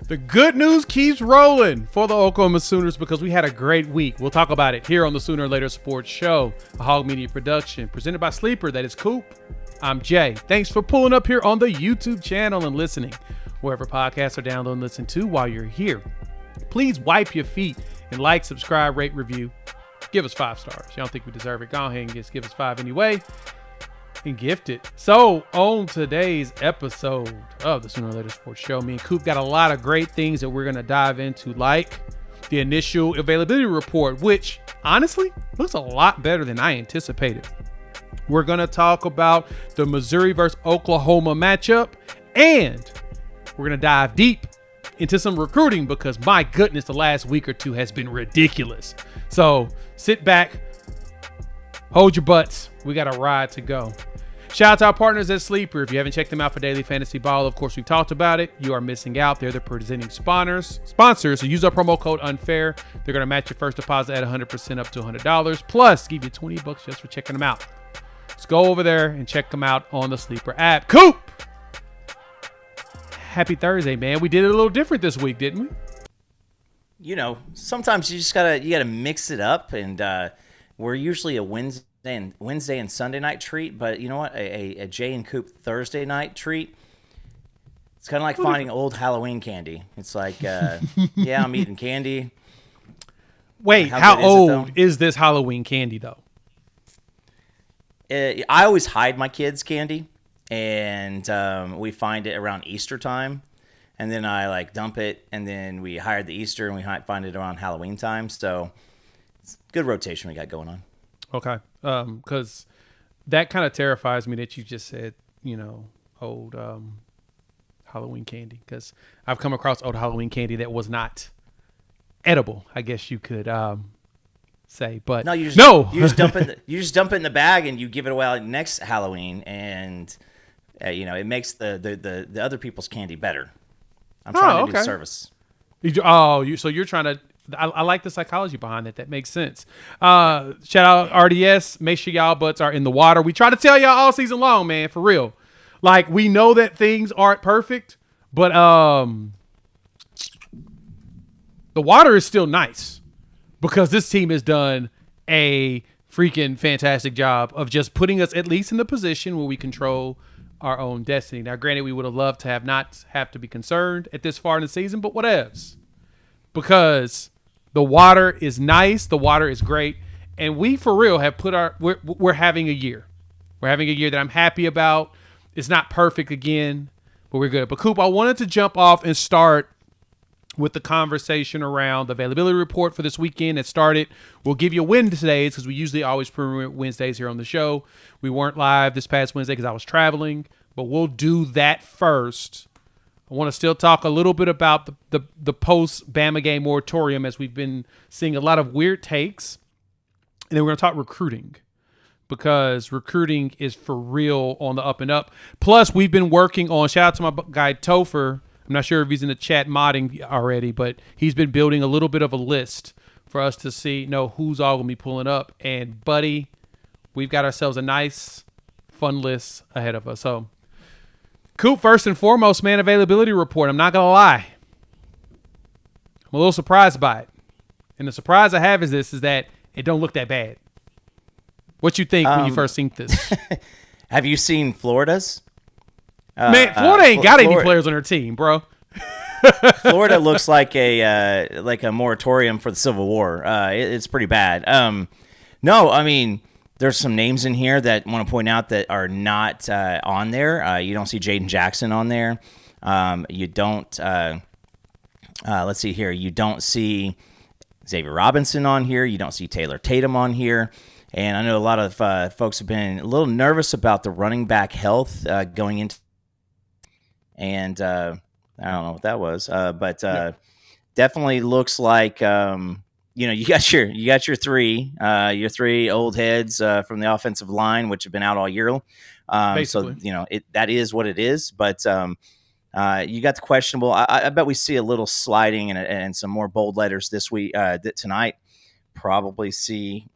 The good news keeps rolling for the Oklahoma Sooners because we had a great week. We'll talk about it here on the Sooner or Later Sports Show, a Hog Media production presented by Sleeper. That is Coop. I'm Jay. Thanks for pulling up here on the YouTube channel and listening. Wherever podcasts are download and listen to while you're here. Please wipe your feet and like, subscribe, rate, review. Give us 5 stars. You don't think we deserve it? Go ahead and just give us 5 anyway. And gift it. So on today's episode of the Sooner or Later Sports Show, me and Coop got a lot of great things that we're going to dive into, like the initial availability report, which honestly looks a lot better than I anticipated. We're going to talk about the Missouri versus Oklahoma matchup, and we're going to dive deep into some recruiting because my goodness, the last week or two has been ridiculous. So sit back, hold your butts. We got a ride to go. Shout out to our partners at Sleeper. If you haven't checked them out for daily fantasy ball, of course, we've talked about it. You are missing out. They're the presenting sponsors. So use our promo code UNFAIR. They're going to match your first deposit at 100% up to $100. Plus, give you $20 just for checking them out. Let's go over there and check them out on the Sleeper app. Coop! Happy Thursday, man. We did it a little different this week, didn't we? You know, sometimes you just gotta mix it up, and we're usually a Wednesday and Sunday night treat, but you know what? A Jay and Coop Thursday night treat. It's kind of like finding old Halloween candy. It's like, yeah, I'm eating candy. Wait, how old is this Halloween candy, though? I always hide my kids' candy, and we find it around Easter time, and then I like dump it, and then we hide the Easter, and we find it around Halloween time. So it's a good rotation we got going on. Okay, because that kind of terrifies me that you just said, old Halloween candy, because I've come across old Halloween candy that was not edible, I guess you could say, but no, you just dump it in the bag and you give it away next Halloween, and it makes the other people's candy better. I'm trying to do service. So you're trying to. I like the psychology behind it. That makes sense. Shout out RDS. Make sure y'all butts are in the water. We try to tell y'all all season long, man, for real. Like, we know that things aren't perfect, but the water is still nice because this team has done a freaking fantastic job of just putting us at least in the position where we control our own destiny. Now, granted, we would have loved to not have to be concerned at this far in the season, but whatevs. Because the water is nice, the water is great, and we for real have we're having a year. We're having a year that I'm happy about. It's not perfect again, but we're good. But Coop, I wanted to jump off and start with the conversation around the availability report for this weekend. It started. We'll give you Wednesdays because we usually always premiere Wednesdays here on the show. We weren't live this past Wednesday because I was traveling, but we'll do that first. I want to still talk a little bit about the post-Bama game moratorium, as we've been seeing a lot of weird takes. And then we're going to talk recruiting, because recruiting is for real on the up and up. Plus, we've been working on, shout out to my guy Topher. I'm not sure if he's in the chat modding already, but he's been building a little bit of a list for us to know who's all going to be pulling up. And, buddy, we've got ourselves a nice, fun list ahead of us. So, Coop, first and foremost, man, availability report. I'm not going to lie. I'm a little surprised by it. And the surprise I have is that it don't look that bad. What you think when you first seen this? Have you seen Florida's? Man, Florida ain't got any players on their team, bro. Florida looks like a moratorium for the Civil War. It's pretty bad. No, I mean, there's some names in here that I want to point out that are not on there. You don't see Jaden Jackson on there. You don't. Let's see here. You don't see Xavier Robinson on here. You don't see Taylor Tatum on here. And I know a lot of folks have been a little nervous about the running back health going into. And I don't know what that was, but definitely looks like you got your three old heads from the offensive line, which have been out all year. So that is what it is. But you got the questionable. I bet we see a little sliding and some more bold letters this week tonight. Probably see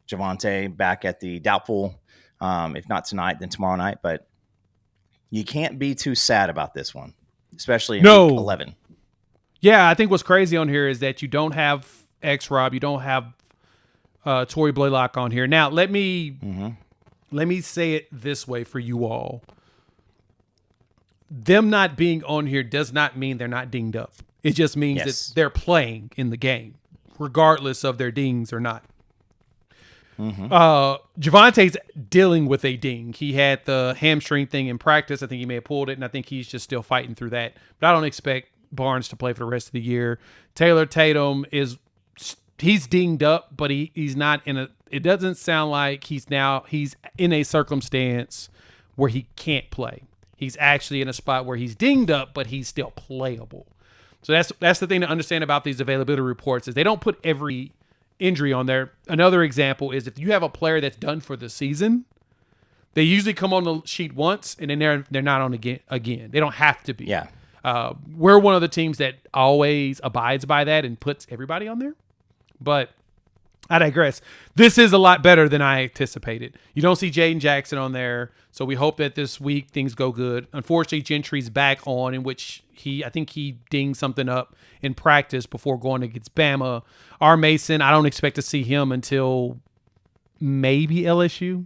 Javonte back at the doubtful. If not tonight, then tomorrow night. But you can't be too sad about this one. especially in No. week 11. Yeah, I think what's crazy on here is that you don't have X-Rob, you don't have Tory Blaylock on here. Now, let me say it this way for you all. Them not being on here does not mean they're not dinged up. It just means that they're playing in the game, regardless of their dings or not. Javante's dealing with a ding. He had the hamstring thing in practice. I think he may have pulled it, and I think he's just still fighting through that. But I don't expect Barnes to play for the rest of the year. Taylor Tatum he's dinged up, but he's not in a. It doesn't sound like he's in a circumstance where he can't play. He's actually in a spot where he's dinged up, but he's still playable. So that's the thing to understand about these availability reports is they don't put every injury on there. Another example is if you have a player that's done for the season, they usually come on the sheet once and then they're not on again. They don't have to be. Yeah. We're one of the teams that always abides by that and puts everybody on there. But I digress. This is a lot better than I anticipated. You don't see Jaden Jackson on there, so we hope that this week things go good. Unfortunately, Gentry's back on, in which I think he dinged something up in practice before going against Bama. R. Mason, I don't expect to see him until maybe LSU,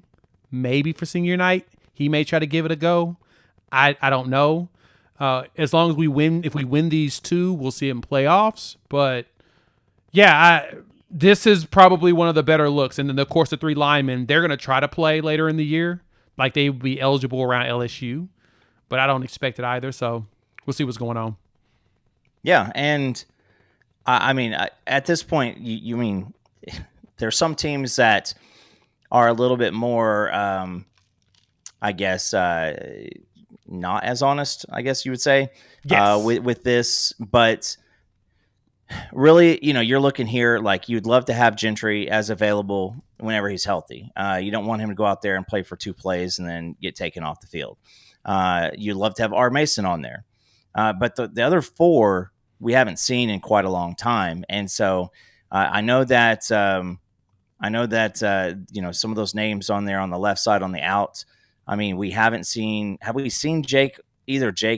maybe for senior night. He may try to give it a go. I don't know. As long as we win, if we win these two, we'll see him playoffs. But yeah, this is probably one of the better looks. And then, of course, the three linemen, they're going to try to play later in the year. Like they would be eligible around LSU. But I don't expect it either. So we'll see what's going on. Yeah. And I mean, at this point, you mean there's some teams that are a little bit more, I guess, not as honest, I guess you would say, with this. But really, you're looking here like you'd love to have Gentry as available whenever he's healthy. You don't want him to go out there and play for 2 plays and then get taken off the field. You'd love to have R. Mason on there. But the other 4 we haven't seen in quite a long time. And so I know that some of those names on there on the left side on the out. I mean, have we seen Jake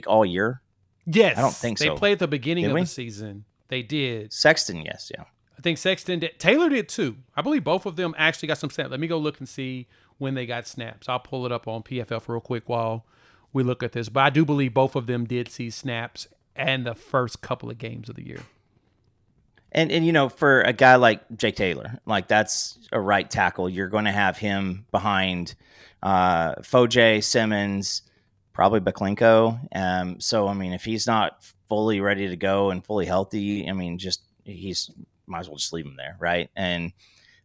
all year? Yes. I don't think so. They played at the beginning of the season. They did. Sexton, yes, yeah. I think Sexton did. Taylor did too. I believe both of them actually got some snaps. Let me go look and see when they got snaps. I'll pull it up on PFF real quick while we look at this. But I do believe both of them did see snaps and the first couple of games of the year. And for a guy like Jake Taylor, like that's a right tackle. You're going to have him behind Foje, Simmons, probably Baklenko. So, I mean, if he's not fully ready to go and fully healthy, I mean, he's might as well just leave him there, right? And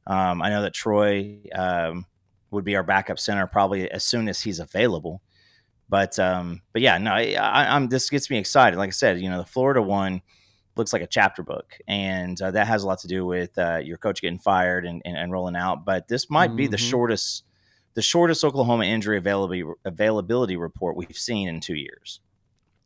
I know that Troy would be our backup center probably as soon as he's available. But yeah, no, this gets me excited. Like I said, the Florida one looks like a chapter book, and that has a lot to do with your coach getting fired and rolling out. But this might be the shortest Oklahoma injury availability report we've seen in 2 years.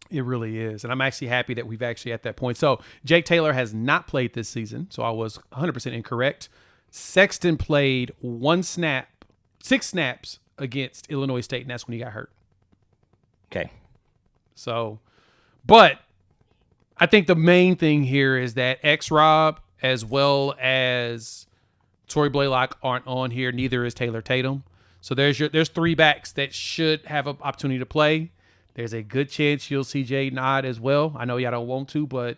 It really is. And I'm actually happy that we've actually at that point. So Jake Taylor has not played this season. So I was 100% incorrect. Sexton played 6 snaps against Illinois State, and that's when he got hurt. Okay. So, but I think the main thing here is that X-Rob as well as Tory Blaylock aren't on here. Neither is Taylor Tatum. So there's 3 backs that should have an opportunity to play. There's a good chance you'll see Jaden Odd as well. I know y'all don't want to, but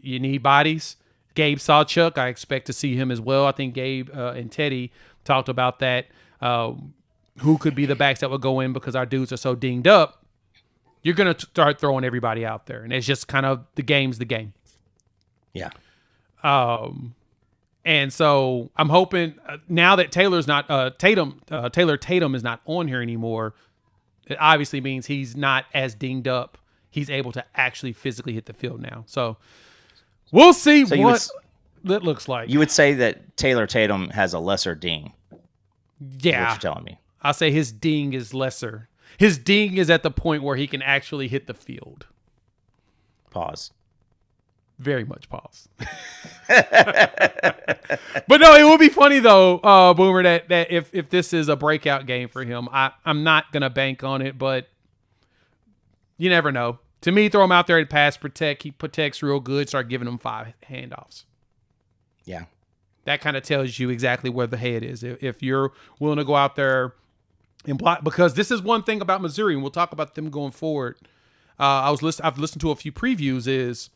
you need bodies. Gabe Sawchuk, I expect to see him as well. I think Gabe and Teddy talked about that. Who could be the backs that would go in because our dudes are so dinged up. You're going to start throwing everybody out there. And it's just kind of the game's the game. Yeah. And so I'm hoping now that Taylor Tatum is not on here anymore, it obviously means he's not as dinged up. He's able to actually physically hit the field now. So we'll see what that looks like. You would say that Taylor Tatum has a lesser ding. Yeah. What you're telling me. I'll say his ding is lesser. His ding is at the point where he can actually hit the field. Pause. Very much pause. But no, it would be funny though, Boomer, that if this is a breakout game for him, I'm not gonna bank on it, but you never know. To me, throw him out there and pass protect. He protects real good. Start giving him 5 handoffs. Yeah. That kind of tells you exactly where the head is. If you're willing to go out there and block, because this is one thing about Missouri, and we'll talk about them going forward. I've listened to a few previews. Is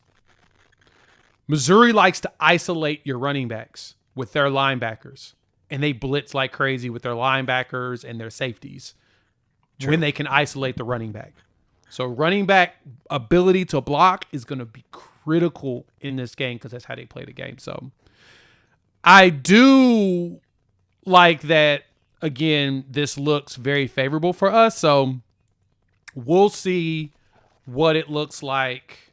Missouri likes to isolate your running backs with their linebackers, and they blitz like crazy with their linebackers and their safeties when they can isolate the running back. So running back ability to block is going to be critical in this game because that's how they play the game. So I do like that. Again, this looks very favorable for us. So we'll see what it looks like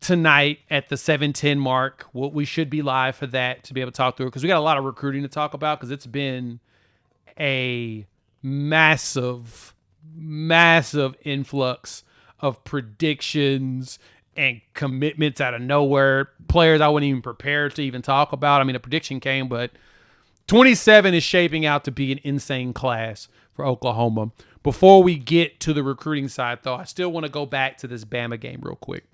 tonight at the 7:10 mark. We should be live for that to be able to talk through it because we got a lot of recruiting to talk about because it's been a massive influx of predictions and commitments out of nowhere. Players I wasn't even prepared to even talk about. I mean, a prediction came, but 27 is shaping out to be an insane class for Oklahoma. Before we get to the recruiting side, though, I still want to go back to this Bama game real quick.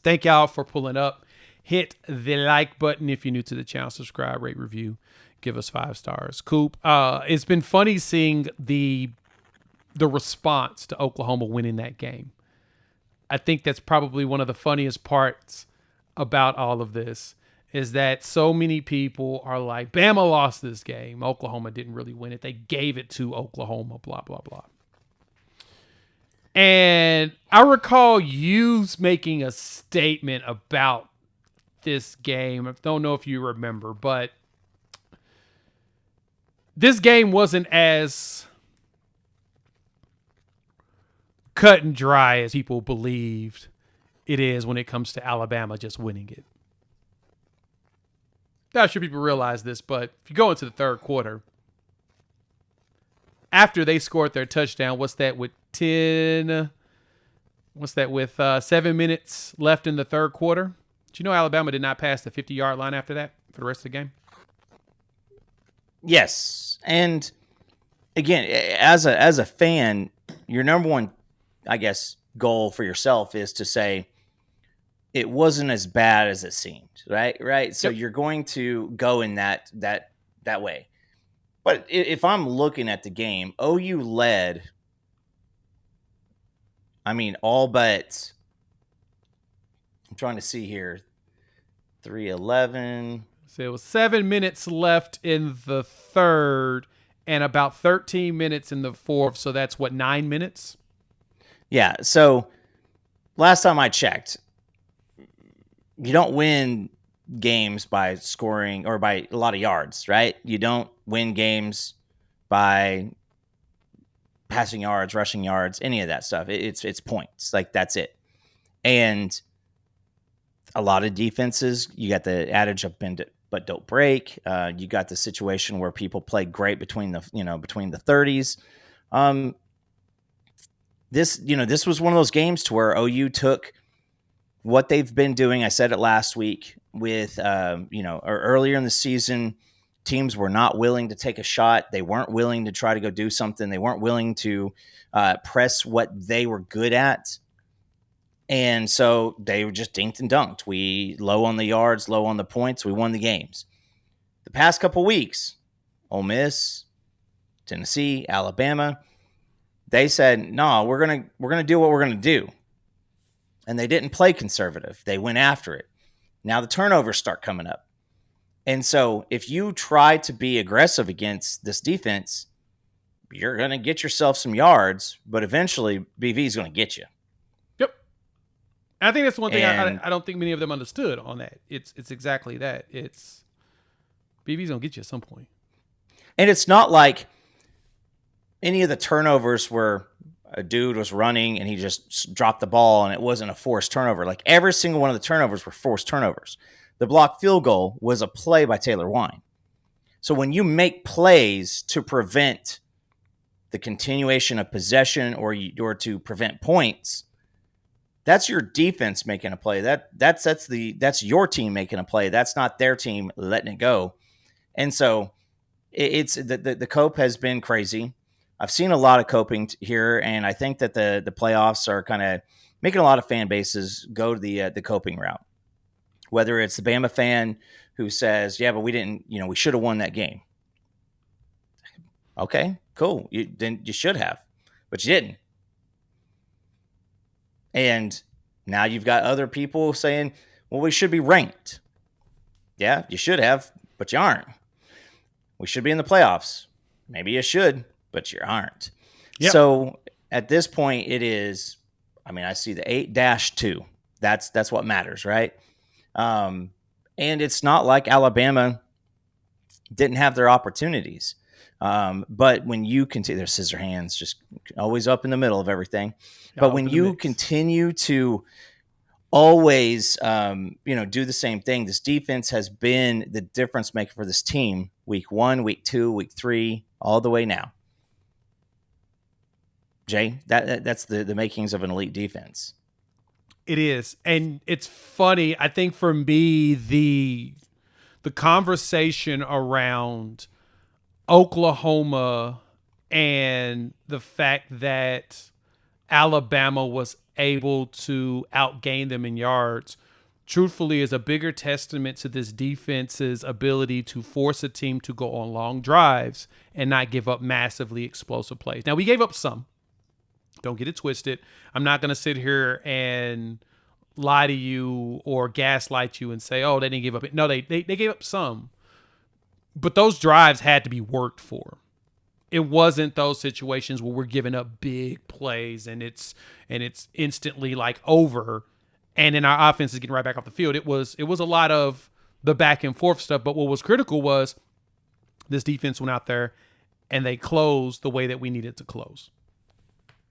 Thank y'all for pulling up. Hit the like button if you're new to the channel. Subscribe, rate, review. Give us 5 stars. Coop, it's been funny seeing the response to Oklahoma winning that game. I think that's probably one of the funniest parts about all of this is that so many people are like, Bama lost this game. Oklahoma didn't really win it. They gave it to Oklahoma, blah, blah, blah. And I recall you making a statement about this game. I don't know if you remember, but this game wasn't as cut and dry as people believed it is when it comes to Alabama just winning it. Not sure people realize this, but if you go into the third quarter, after they scored their touchdown, what's that with 7 minutes left in the third quarter? Do you know Alabama did not pass the 50-yard line after that for the rest of the game? Yes. And again, as a fan, your number one, I guess, goal for yourself is to say it wasn't as bad as it seemed, right? So You're going to go in that way. But if I'm looking at the game, OU led, I mean, all but, I'm trying to see here, 3:11. So it was 7 minutes left in the third and about 13 minutes in the fourth. So that's 9 minutes? Yeah. So last time I checked, you don't win games by scoring or by a lot of yards, right? You don't win games by passing yards, rushing yards, any of that stuff. It's points. Like, that's it. And a lot of defenses, you got the adage of bend it but don't break. You got the situation where people play great between the 30s. This was one of those games to where OU took what they've been doing. I said it last week with, or earlier in the season, teams were not willing to take a shot. They weren't willing to try to go do something. They weren't willing to press what they were good at. And so they were just dinked and dunked. We low on the yards, low on the points. We won the games. The past couple weeks, Ole Miss, Tennessee, Alabama, they said, no, we're gonna do what we're gonna do. And they didn't play conservative. They went after it. Now the turnovers start coming up. And so if you try to be aggressive against this defense, you're going to get yourself some yards, but eventually BV is going to get you. Yep. And I think that's one thing I don't think many of them understood on that. It's exactly that. It's BV's going to get you at some point. And it's not like any of the turnovers where a dude was running and he just dropped the ball and it wasn't a forced turnover. Like, every single one of the turnovers were forced turnovers. The blocked field goal was a play by Taylor Wine. So when you make plays to prevent the continuation of possession or to prevent points, that's your defense making a play. That's your team making a play. That's not their team letting it go. And so it's the Cope has been crazy. I've seen a lot of coping here, and I think that the playoffs are kind of making a lot of fan bases go to the coping route. Whether it's the Bama fan who says, "Yeah, but we didn't, we should have won that game." Okay, cool. Then you should have, but you didn't. And now you've got other people saying, "Well, we should be ranked." Yeah, you should have, but you aren't. We should be in the playoffs. Maybe you should, but you aren't. Yep. So at this point, it is. I mean, I see the 8-2. That's what matters, right? And it's not like Alabama didn't have their opportunities. But when you continue, their scissor hands just always up in the middle of everything. But when you continue to always, do the same thing, this defense has been the difference maker for this team. Week 1, week 2, week 3, all the way now. Jay, that's the makings of an elite defense. It is. And it's funny. I think for me, the conversation around Oklahoma and the fact that Alabama was able to outgain them in yards, truthfully, is a bigger testament to this defense's ability to force a team to go on long drives and not give up massively explosive plays. Now, we gave up some. Don't get it twisted. I'm not going to sit here and lie to you or gaslight you and say, oh, they didn't give up. No, they gave up some. But those drives had to be worked for. It wasn't those situations where we're giving up big plays and it's instantly like over, and then our offense is getting right back off the field. It was a lot of the back and forth stuff. But what was critical was this defense went out there and they closed the way that we needed to close.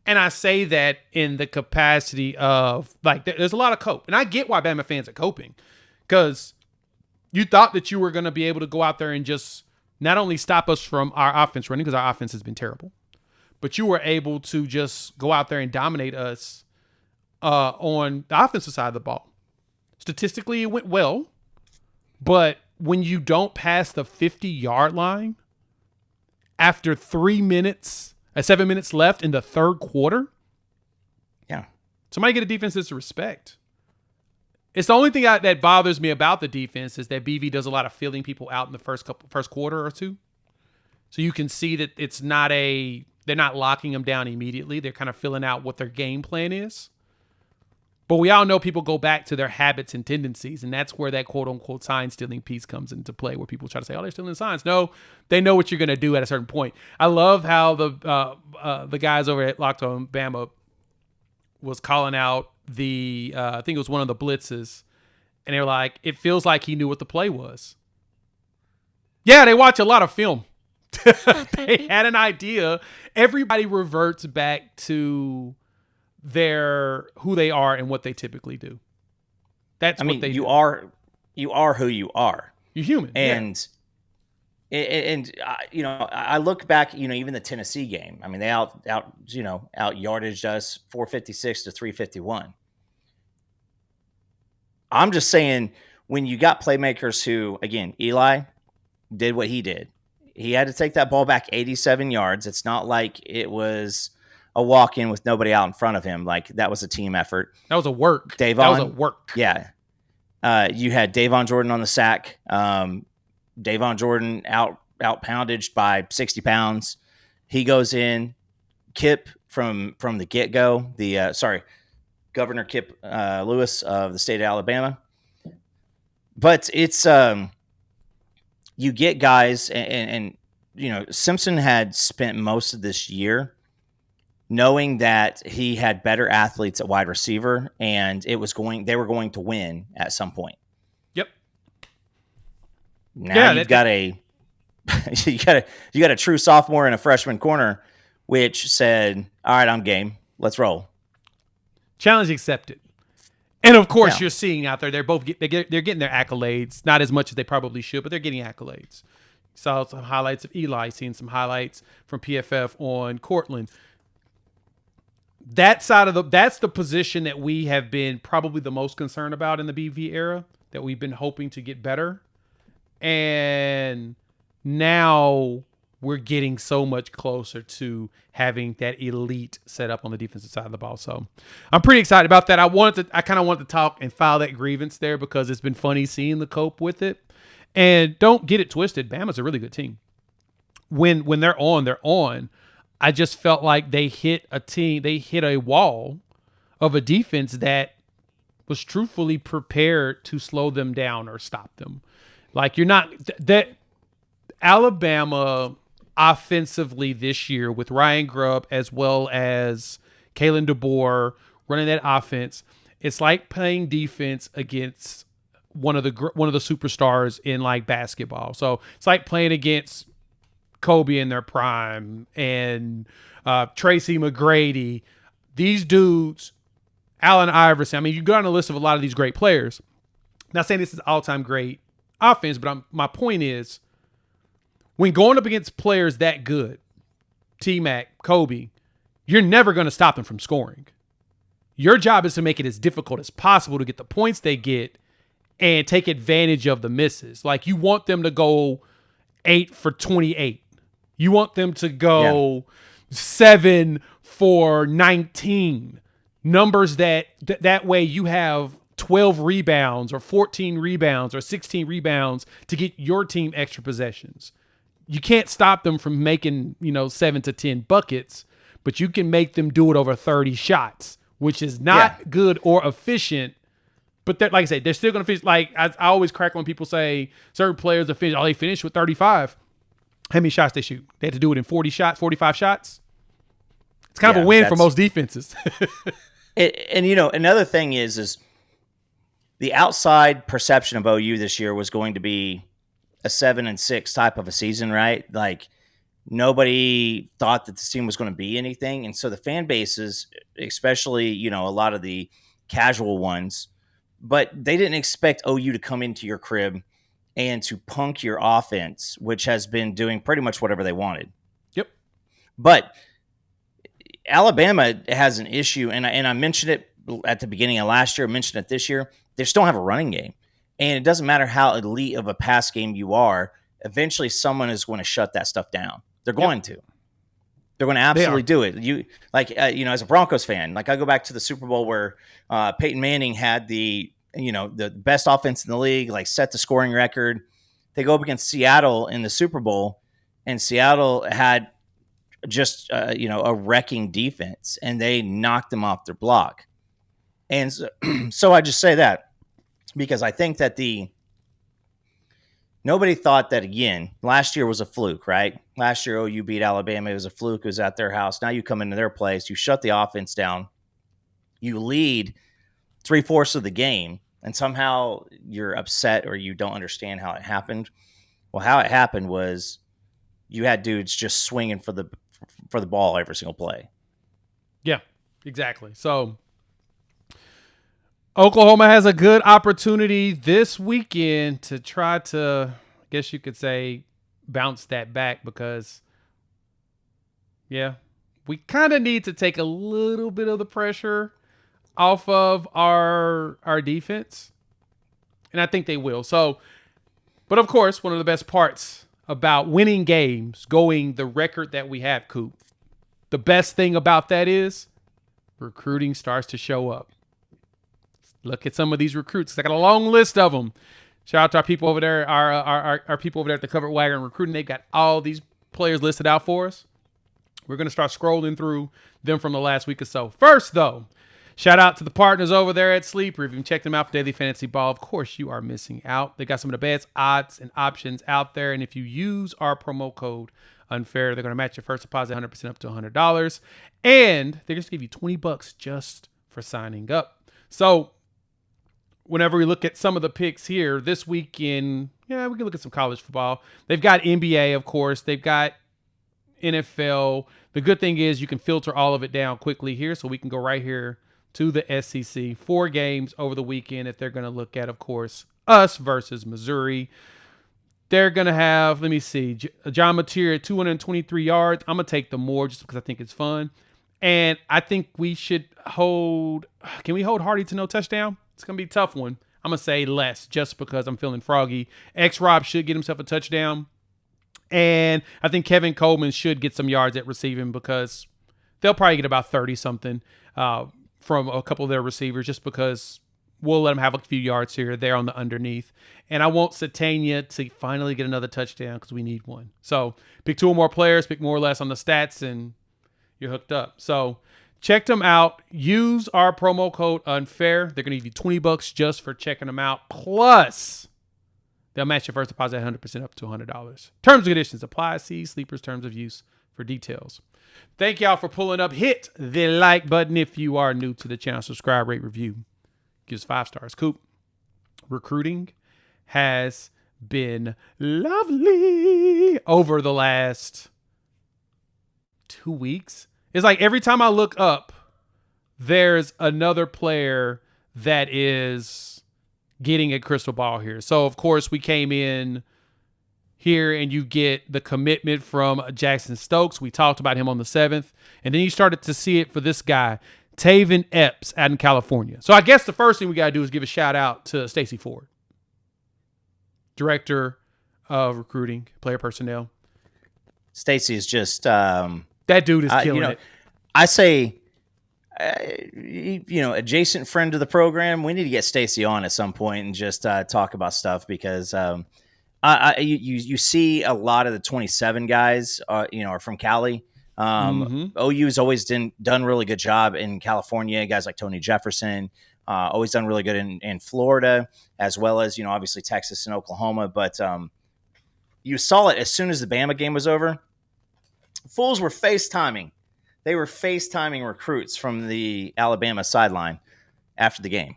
And I say that in the capacity of, like, there's a lot of cope. And I get why Bama fans are coping, because you thought that you were going to be able to go out there and just not only stop us from our offense running, because our offense has been terrible, but you were able to just go out there and dominate us on the offensive side of the ball. Statistically, it went well, but when you don't pass the 50-yard line after 7 minutes left in the third quarter, yeah, somebody get a defense that's respect. It's the only thing that bothers me about the defense is that BV does a lot of filling people out in the first quarter or two. So you can see that they're not locking them down immediately. They're kind of filling out what their game plan is. But we all know people go back to their habits and tendencies, and that's where that quote-unquote sign-stealing piece comes into play, where people try to say, oh, they're stealing signs. No, they know what you're going to do at a certain point. I love how the guys over at Locked On Bama was calling out I think it was one of the blitzes, and they were like, it feels like he knew what the play was. Yeah, they watch a lot of film. They had an idea. Everybody reverts back to who they are and what they typically do. That's what they do. You are who you are. You're human. And I look back, even the Tennessee game. I mean, they out yardaged us 456 to 351. I'm just saying, when you got playmakers who, again, Eli did what he did. He had to take that ball back 87 yards. It's not like it was a walk-in with nobody out in front of him. Like, that was a team effort. That was a work. Davon, that was a work. Yeah. You had Davon Jordan on the sack. Davon Jordan out poundaged by 60 pounds. He goes in. Kip from the get-go, Governor Kip Lewis of the state of Alabama. But it's you get guys, and Simpson had spent most of this year knowing that he had better athletes at wide receiver, and they were going to win at some point. Yep. Now you've got you got a true sophomore and a freshman corner, which said, "All right, I'm game. Let's roll." Challenge accepted. And of course, you're seeing out there, they're getting their accolades, not as much as they probably should, but they're getting accolades. Saw some highlights of Eli, seeing some highlights from PFF on Cortland. That's the position that we have been probably the most concerned about in the BV era, that we've been hoping to get better. And now we're getting so much closer to having that elite setup on the defensive side of the ball. So I'm pretty excited about that. I kind of wanted to talk and file that grievance there because it's been funny seeing the Cope with it. And don't get it twisted. Bama's a really good team. When they're on, they're on. I just felt like they hit a wall of a defense that was truthfully prepared to slow them down or stop them. Like you're not that Alabama offensively this year with Ryan Grubb as well as Kalen DeBoer running that offense. It's like playing defense against one of the superstars in like basketball. So it's like playing against Kobe in their prime and Tracy McGrady. These dudes, Allen Iverson. I mean, you go on a list of a lot of these great players. Not saying this is all-time great offense, but my point is, when going up against players that good, T-Mac, Kobe, you're never going to stop them from scoring. Your job is to make it as difficult as possible to get the points they get and take advantage of the misses. Like you want them to go 8 for 28. You want them to go 7 for 19. Numbers that way you have 12 rebounds or 14 rebounds or 16 rebounds to get your team extra possessions. You can't stop them from making, 7 to 10 buckets, but you can make them do it over 30 shots, which is not good or efficient. But like I said, they're still going to finish. Like I always crack when people say certain players are finished. Oh, they finished with 35. How many shots they shoot? They had to do it in 40 shots, 45 shots. It's kind of a win for most defenses. And another thing is the outside perception of OU this year was going to be a 7-6 type of a season, right? Like nobody thought that this team was going to be anything. And so the fan bases, especially, a lot of the casual ones, but they didn't expect OU to come into your crib and to punk your offense, which has been doing pretty much whatever they wanted. Yep. But Alabama has an issue, and I mentioned it at the beginning of last year, I mentioned it this year. They just don't have a running game. And it doesn't matter how elite of a pass game you are, eventually someone is going to shut that stuff down. They're going to. They're going to absolutely do it. As a Broncos fan, like I go back to the Super Bowl where Peyton Manning had the best offense in the league, like set the scoring record. They go up against Seattle in the Super Bowl, and Seattle had just a wrecking defense, and they knocked them off their block. And so I just say that because I think that nobody thought that, again, last year was a fluke, right? Last year, OU beat Alabama. It was a fluke. It was at their house. Now you come into their place. You shut the offense down. You lead 3/4 of the game, and somehow you're upset or you don't understand how it happened. Well, how it happened was you had dudes just swinging for the ball every single play. Yeah, exactly. So Oklahoma has a good opportunity this weekend to try to, I guess you could say, bounce that back because, we kind of need to take a little bit of the pressure off of our defense. And I think they will. So, but of course, one of the best parts about winning games, going the record that we have, Coop, the best thing about that is recruiting starts to show up. Look at some of these recruits. I got a long list of them. Shout out to our people over there, our people over there at the Covered Wagon Recruiting. They've got all these players listed out for us. We're going to start scrolling through them from the last week or so. First, though, shout out to the partners over there at Sleeper. If you can check them out for Daily Fantasy Ball, of course you are missing out. They got some of the best odds and options out there. And if you use our promo code UNFAIR, they're going to match your first deposit 100% up to $100. And they're just going to give you $20 just for signing up. So whenever we look at some of the picks here this weekend, we can look at some college football. They've got NBA, of course. They've got NFL. The good thing is you can filter all of it down quickly here, so we can go right here to the SEC. 4 games over the weekend that they're going to look at, of course, us versus Missouri. They're going to have, let me see, John Mateer at 223 yards. I'm going to take the more just because I think it's fun. And I think we should can we hold Hardy to no touchdown? It's going to be a tough one. I'm going to say less just because I'm feeling froggy. X-Rob should get himself a touchdown. And I think Kevin Coleman should get some yards at receiving because they'll probably get about 30-something from a couple of their receivers just because we'll let them have a few yards here or there on the underneath. And I want Satania to finally get another touchdown because we need one. So pick 2 or more players, pick more or less on the stats, and you're hooked up. So check them out. Use our promo code UNFAIR. They're going to give you $20 just for checking them out. Plus, they'll match your first deposit 100% up to $100. Terms and conditions apply. See Sleepers Terms of Use for details. Thank y'all for pulling up. Hit the like button if you are new to the channel. Subscribe, rate, review. Gives 5 stars. Coop, recruiting has been lovely over the last 2 weeks. It's like every time I look up, there's another player that is getting a crystal ball here. So, of course, we came in here and you get the commitment from Jackson Stokes. We talked about him on the 7th. And then you started to see it for this guy, Taven Epps out in California. So I guess the first thing we got to do is give a shout out to Stacey Ford, Director of Recruiting, Player Personnel. Stacey is just that dude is killing it. I say, adjacent friend to the program. We need to get Stacey on at some point and just talk about stuff because you see a lot of the 27 guys, are from Cali. OU's always done a really good job in California. Guys like Tony Jefferson, always done really good in Florida, as well as, obviously Texas and Oklahoma. But you saw it as soon as the Bama game was over. Fools were FaceTiming. They were FaceTiming recruits from the Alabama sideline after the game.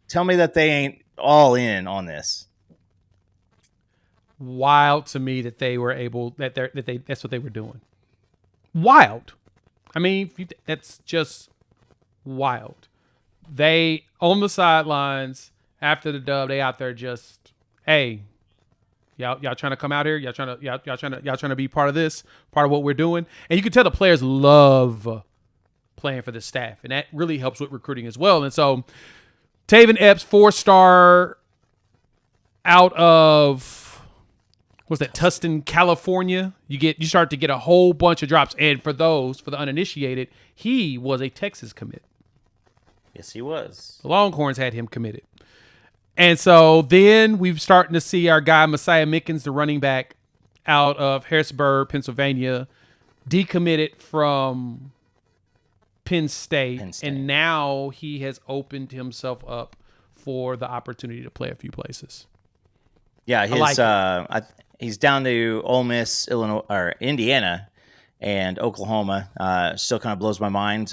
Tell me that they ain't all in on this. Wild to me that they were able that's what they were doing. Wild. I mean, that's just wild. They on the sidelines after the dub, they out there just, hey, y'all trying to come out here? Y'all trying to be part of this, part of what we're doing? And you can tell the players love playing for the staff, and that really helps with recruiting as well. And so Taven Epps, 4-star out of what's that, Tustin, California. You start to get a whole bunch of drops. And for the uninitiated, he was a Texas commit. Yes, he was. The Longhorns had him committed. And so then we've starting to see our guy, Messiah Mickens, the running back out of Harrisburg, Pennsylvania, decommitted from Penn State. And now he has opened himself up for the opportunity to play a few places. Yeah, he's down to Ole Miss, Illinois, or Indiana, and Oklahoma. Still kind of blows my mind.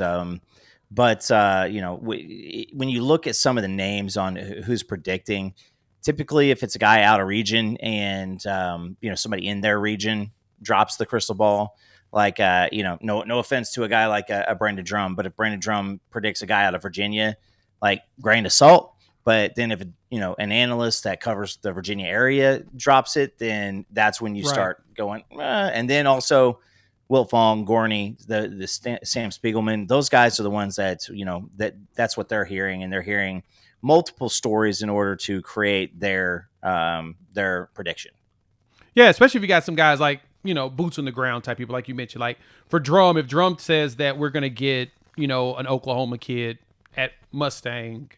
But when you look at some of the names on who's predicting, typically if it's a guy out of region and somebody in their region drops the crystal ball, like no offense to a guy like a Brandon Drum, but if Brandon Drum predicts a guy out of Virginia, like grain of salt. But then if an analyst that covers the Virginia area drops it, then that's when you start going. And then also Wilt Fong, Gorney, the Sam Spiegelman, those guys are the ones that that's what they're hearing, and they're hearing multiple stories in order to create their prediction. Yeah, especially if you got some guys like boots on the ground type people, like you mentioned. Like for Drum, if Drum says that we're gonna get an Oklahoma kid at Mustang,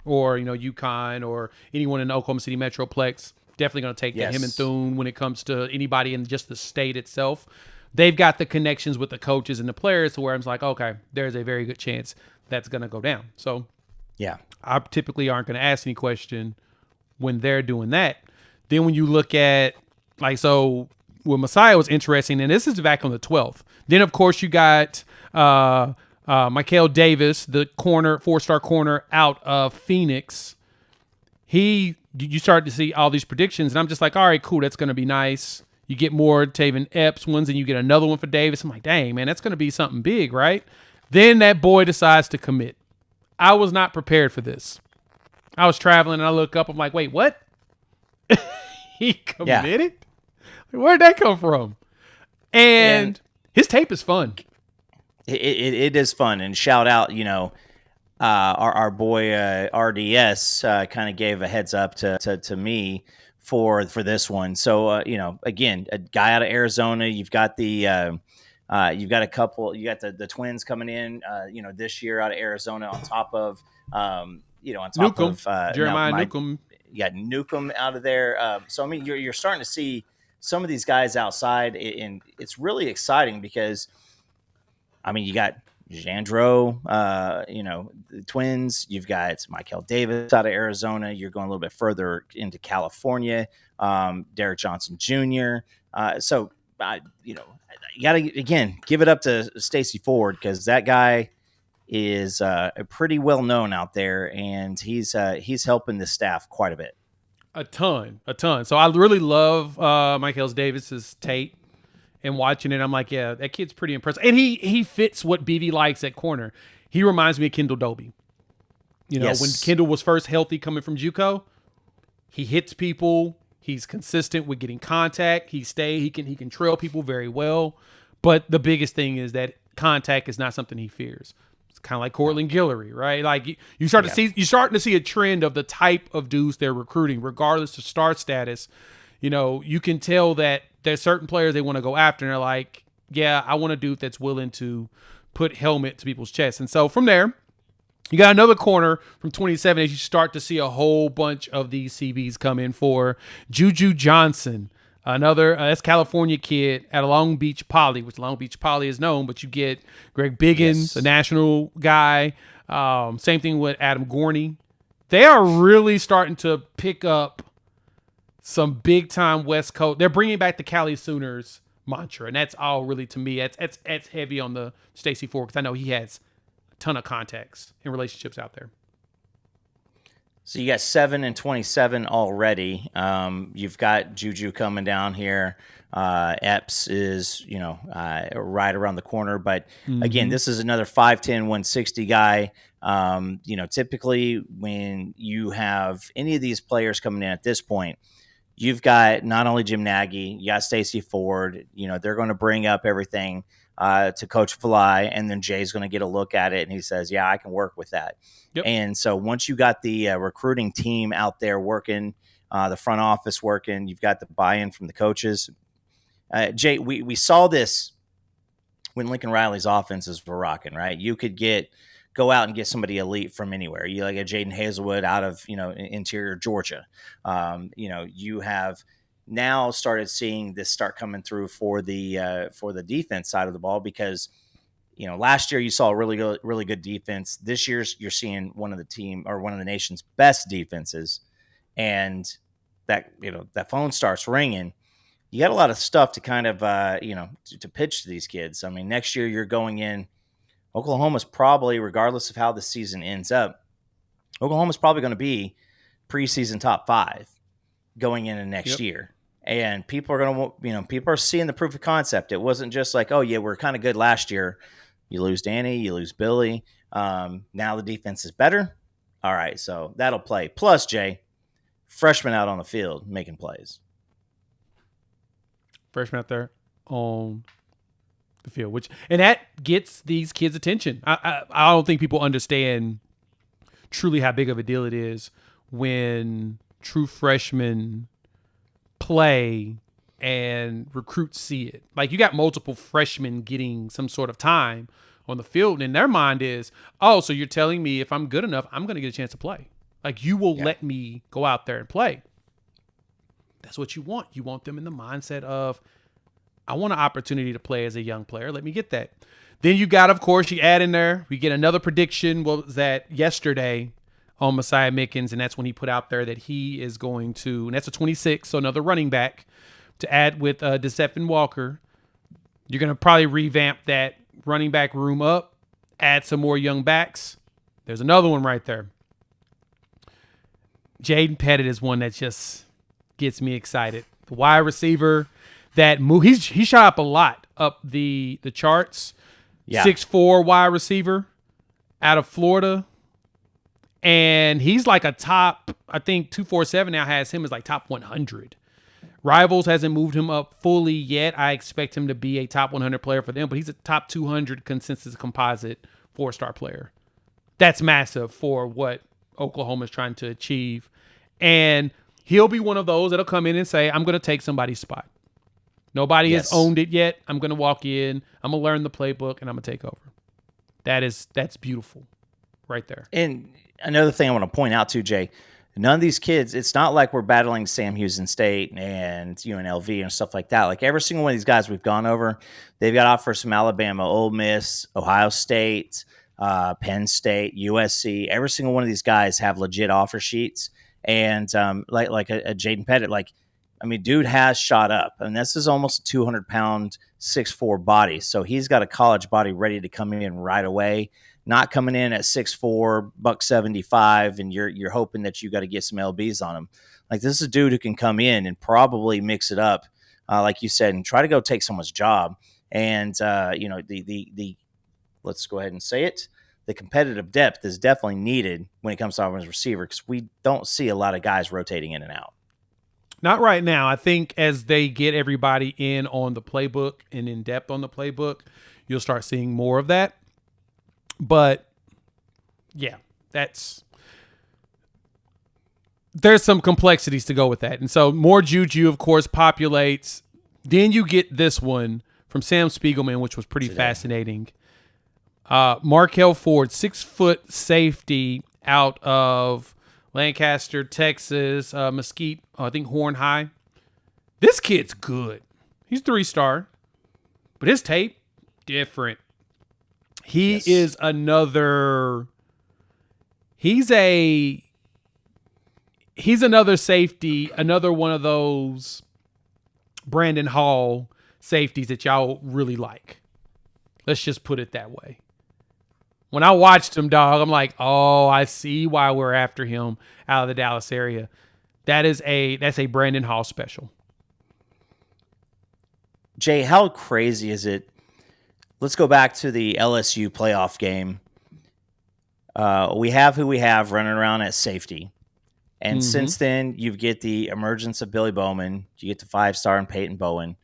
or UConn, or anyone in the Oklahoma City Metroplex, definitely going to take him and Thune when it comes to anybody in just the state itself. They've got the connections with the coaches and the players to where I'm like, okay, there's a very good chance that's going to go down. So yeah, I typically aren't going to ask any question when they're doing that. Then when you look at when Messiah was interesting, and this is back on the 12th. Then of course you got Michael Davis, the 4-star corner out of Phoenix. You start to see all these predictions, and I'm just like, all right, cool, that's going to be nice. You get more Taven Epps ones, and you get another one for Davis. I'm like, dang, man, that's going to be something big, right? Then that boy decides to commit. I was not prepared for this. I was traveling, and I look up. I'm like, wait, what? He committed? Yeah. Where'd that come from? And his tape is fun. It is fun, and shout out, our boy RDS kind of gave a heads up to me for this one. So again, a guy out of Arizona. You've got the you've got a couple. You got the twins coming in. This year out of Arizona on top of Newcomb, Jeremiah Newcomb. You got Newcomb out of there. So I mean, you're starting to see some of these guys outside, and it's really exciting because, I mean, you got Jandro, the twins. You've got Michael Davis out of Arizona. You're going a little bit further into California. Derek Johnson Jr. You got to, again, give it up to Stacey Ford, because that guy is pretty well known out there, and he's helping the staff quite a bit. A ton. So I really love Michael Davis's tape, and watching it, I'm like, yeah, that kid's pretty impressive. And he fits what BV likes at corner. He reminds me of Kendall Doby. Yes. When Kendall was first healthy coming from JUCO, he hits people. He's consistent with getting contact. He can trail people very well. But the biggest thing is that contact is not something he fears. It's kind of like Cortland Guillory, right? Like you're starting to see a trend of the type of dudes they're recruiting, regardless of star status. You can tell that there's certain players they want to go after, and they're like, yeah, I want a dude that's willing to put helmet to people's chests. And so from there, you got another corner from 27 as you start to see a whole bunch of these CVs come in for Juju Johnson, another that's California kid at a Long Beach Poly, which Long Beach Poly is known, but you get Greg Biggins, a national guy. Same thing with Adam Gorney. They are really starting to pick up some big time West Coast. They're bringing back the Cali Sooners mantra, and that's all really, to me, it's heavy on the Stacey Ford, because I know he has a ton of contacts and relationships out there. So you got 7 and 27 already. You've got Juju coming down here. Epps is, right around the corner. But again, this is another 5'10", 160 guy. Typically when you have any of these players coming in at this point, you've got not only Jim Nagy, you got Stacey Ford. They're going to bring up everything to Coach Fly, and then Jay's going to get a look at it, and he says, yeah, I can work with that. Yep. And so once you got the recruiting team out there working, the front office working, you've got the buy-in from the coaches. Jay, we saw this when Lincoln Riley's offenses were rocking, right? You could go out and get somebody elite from anywhere. You like a Jaden Hazelwood out of, interior Georgia. You have now started seeing this start coming through for the defense side of the ball, because, last year you saw a really good defense. This year you're seeing one of the nation's best defenses, and that phone starts ringing. You got a lot of stuff to kind of to pitch to these kids. I mean, next year you're going in. Oklahoma's probably, regardless of how the season ends up, Oklahoma's probably going to be preseason top 5 going into next year. And people are going to, people are seeing the proof of concept. It wasn't just like, oh yeah, we're kind of good last year. You lose Danny, you lose Billy. Now the defense is better. All right, so that'll play. Plus, Jay, freshman out on the field making plays. Freshman out there on the field, and that gets these kids' attention. I don't think people understand truly how big of a deal it is when true freshmen play and recruits see it. Like, you got multiple freshmen getting some sort of time on the field, and their mind is, oh, so you're telling me if I'm good enough, I'm going to get a chance to play. Like, you will let me go out there and play. That's what you want. You want them in the mindset of, I want an opportunity to play as a young player. Let me get that. Then you got, of course, you add in there, we get another prediction. What was that? Yesterday on Messiah Mickens, and that's when he put out there that he is going to, and that's a 26, so another running back to add with DeSephon Walker. You're going to probably revamp that running back room up, add some more young backs. There's another one right there. Jaden Pettit is one that just gets me excited. The wide receiver that he shot up a lot up the charts. Yeah. 6'4" wide receiver out of Florida. And he's like a top, I think 247 now has him as like top 100. Rivals hasn't moved him up fully yet. I expect him to be a top 100 player for them, but he's a top 200 consensus composite 4-star player. That's massive for what Oklahoma is trying to achieve. And He'll be one of those that'll come in and say, I'm going to take somebody's spot. Nobody has owned it yet. I'm going to walk in. I'm going to learn the playbook, and I'm going to take over. That's beautiful right there. And another thing I want to point out too, Jay, none of these kids, it's not like we're battling Sam Houston State and UNLV and stuff like that. Like every single one of these guys we've gone over, they've got offers from Alabama, Ole Miss, Ohio State, Penn State, USC. Every single one of these guys have legit offer sheets. And like a Jaden Pettit, dude has shot up. And this is almost a 200-pound, 6'4" body. So he's got a college body ready to come in right away. Not coming in at 6'4", $175, and you're hoping that you got to get some LBs on him. Like this is a dude who can come in and probably mix it up, like you said, and try to go take someone's job. And the let's go ahead and say it. The competitive depth is definitely needed when it comes to offensive receiver because we don't see a lot of guys rotating in and out. Not right now. I think as they get everybody in on the playbook and in depth on the playbook, you'll start seeing more of that. But yeah, there's some complexities to go with that. And so more juju, of course, populates. Then you get this one from Sam Spiegelman, which was pretty fascinating. Markel Ford, 6-foot safety out of Lancaster, Texas, Mesquite, I think Horn High. This kid's good. He's 3-star, but his tape, different. He is another. He's another safety, another one of those Brandon Hall safeties that y'all really like. Let's just put it that way. When I watched him, dog, I'm like, oh, I see why we're after him out of the Dallas area. That's a Brandon Hall special. Jay, how crazy is it? Let's go back to the LSU playoff game. We have who we have running around at safety. And since then, you get the emergence of Billy Bowman. You get the 5-star and Peyton Bowen.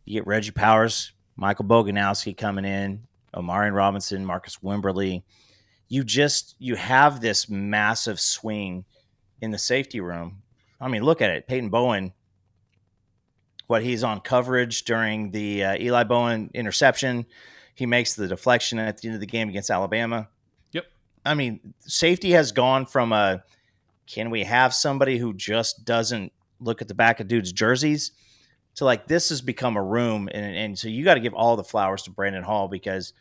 You get Reggie Powers, Michael Boganowski coming in, Omarion Robinson, Marcus Wimberly. You have this massive swing in the safety room. I mean, look at it. Peyton Bowen, he's on coverage during the Eli Bowen interception. He makes the deflection at the end of the game against Alabama. Yep. I mean, safety has gone from can we have somebody who just doesn't look at the back of dudes' jerseys to this has become a room. And so you got to give all the flowers to Brandon Hall because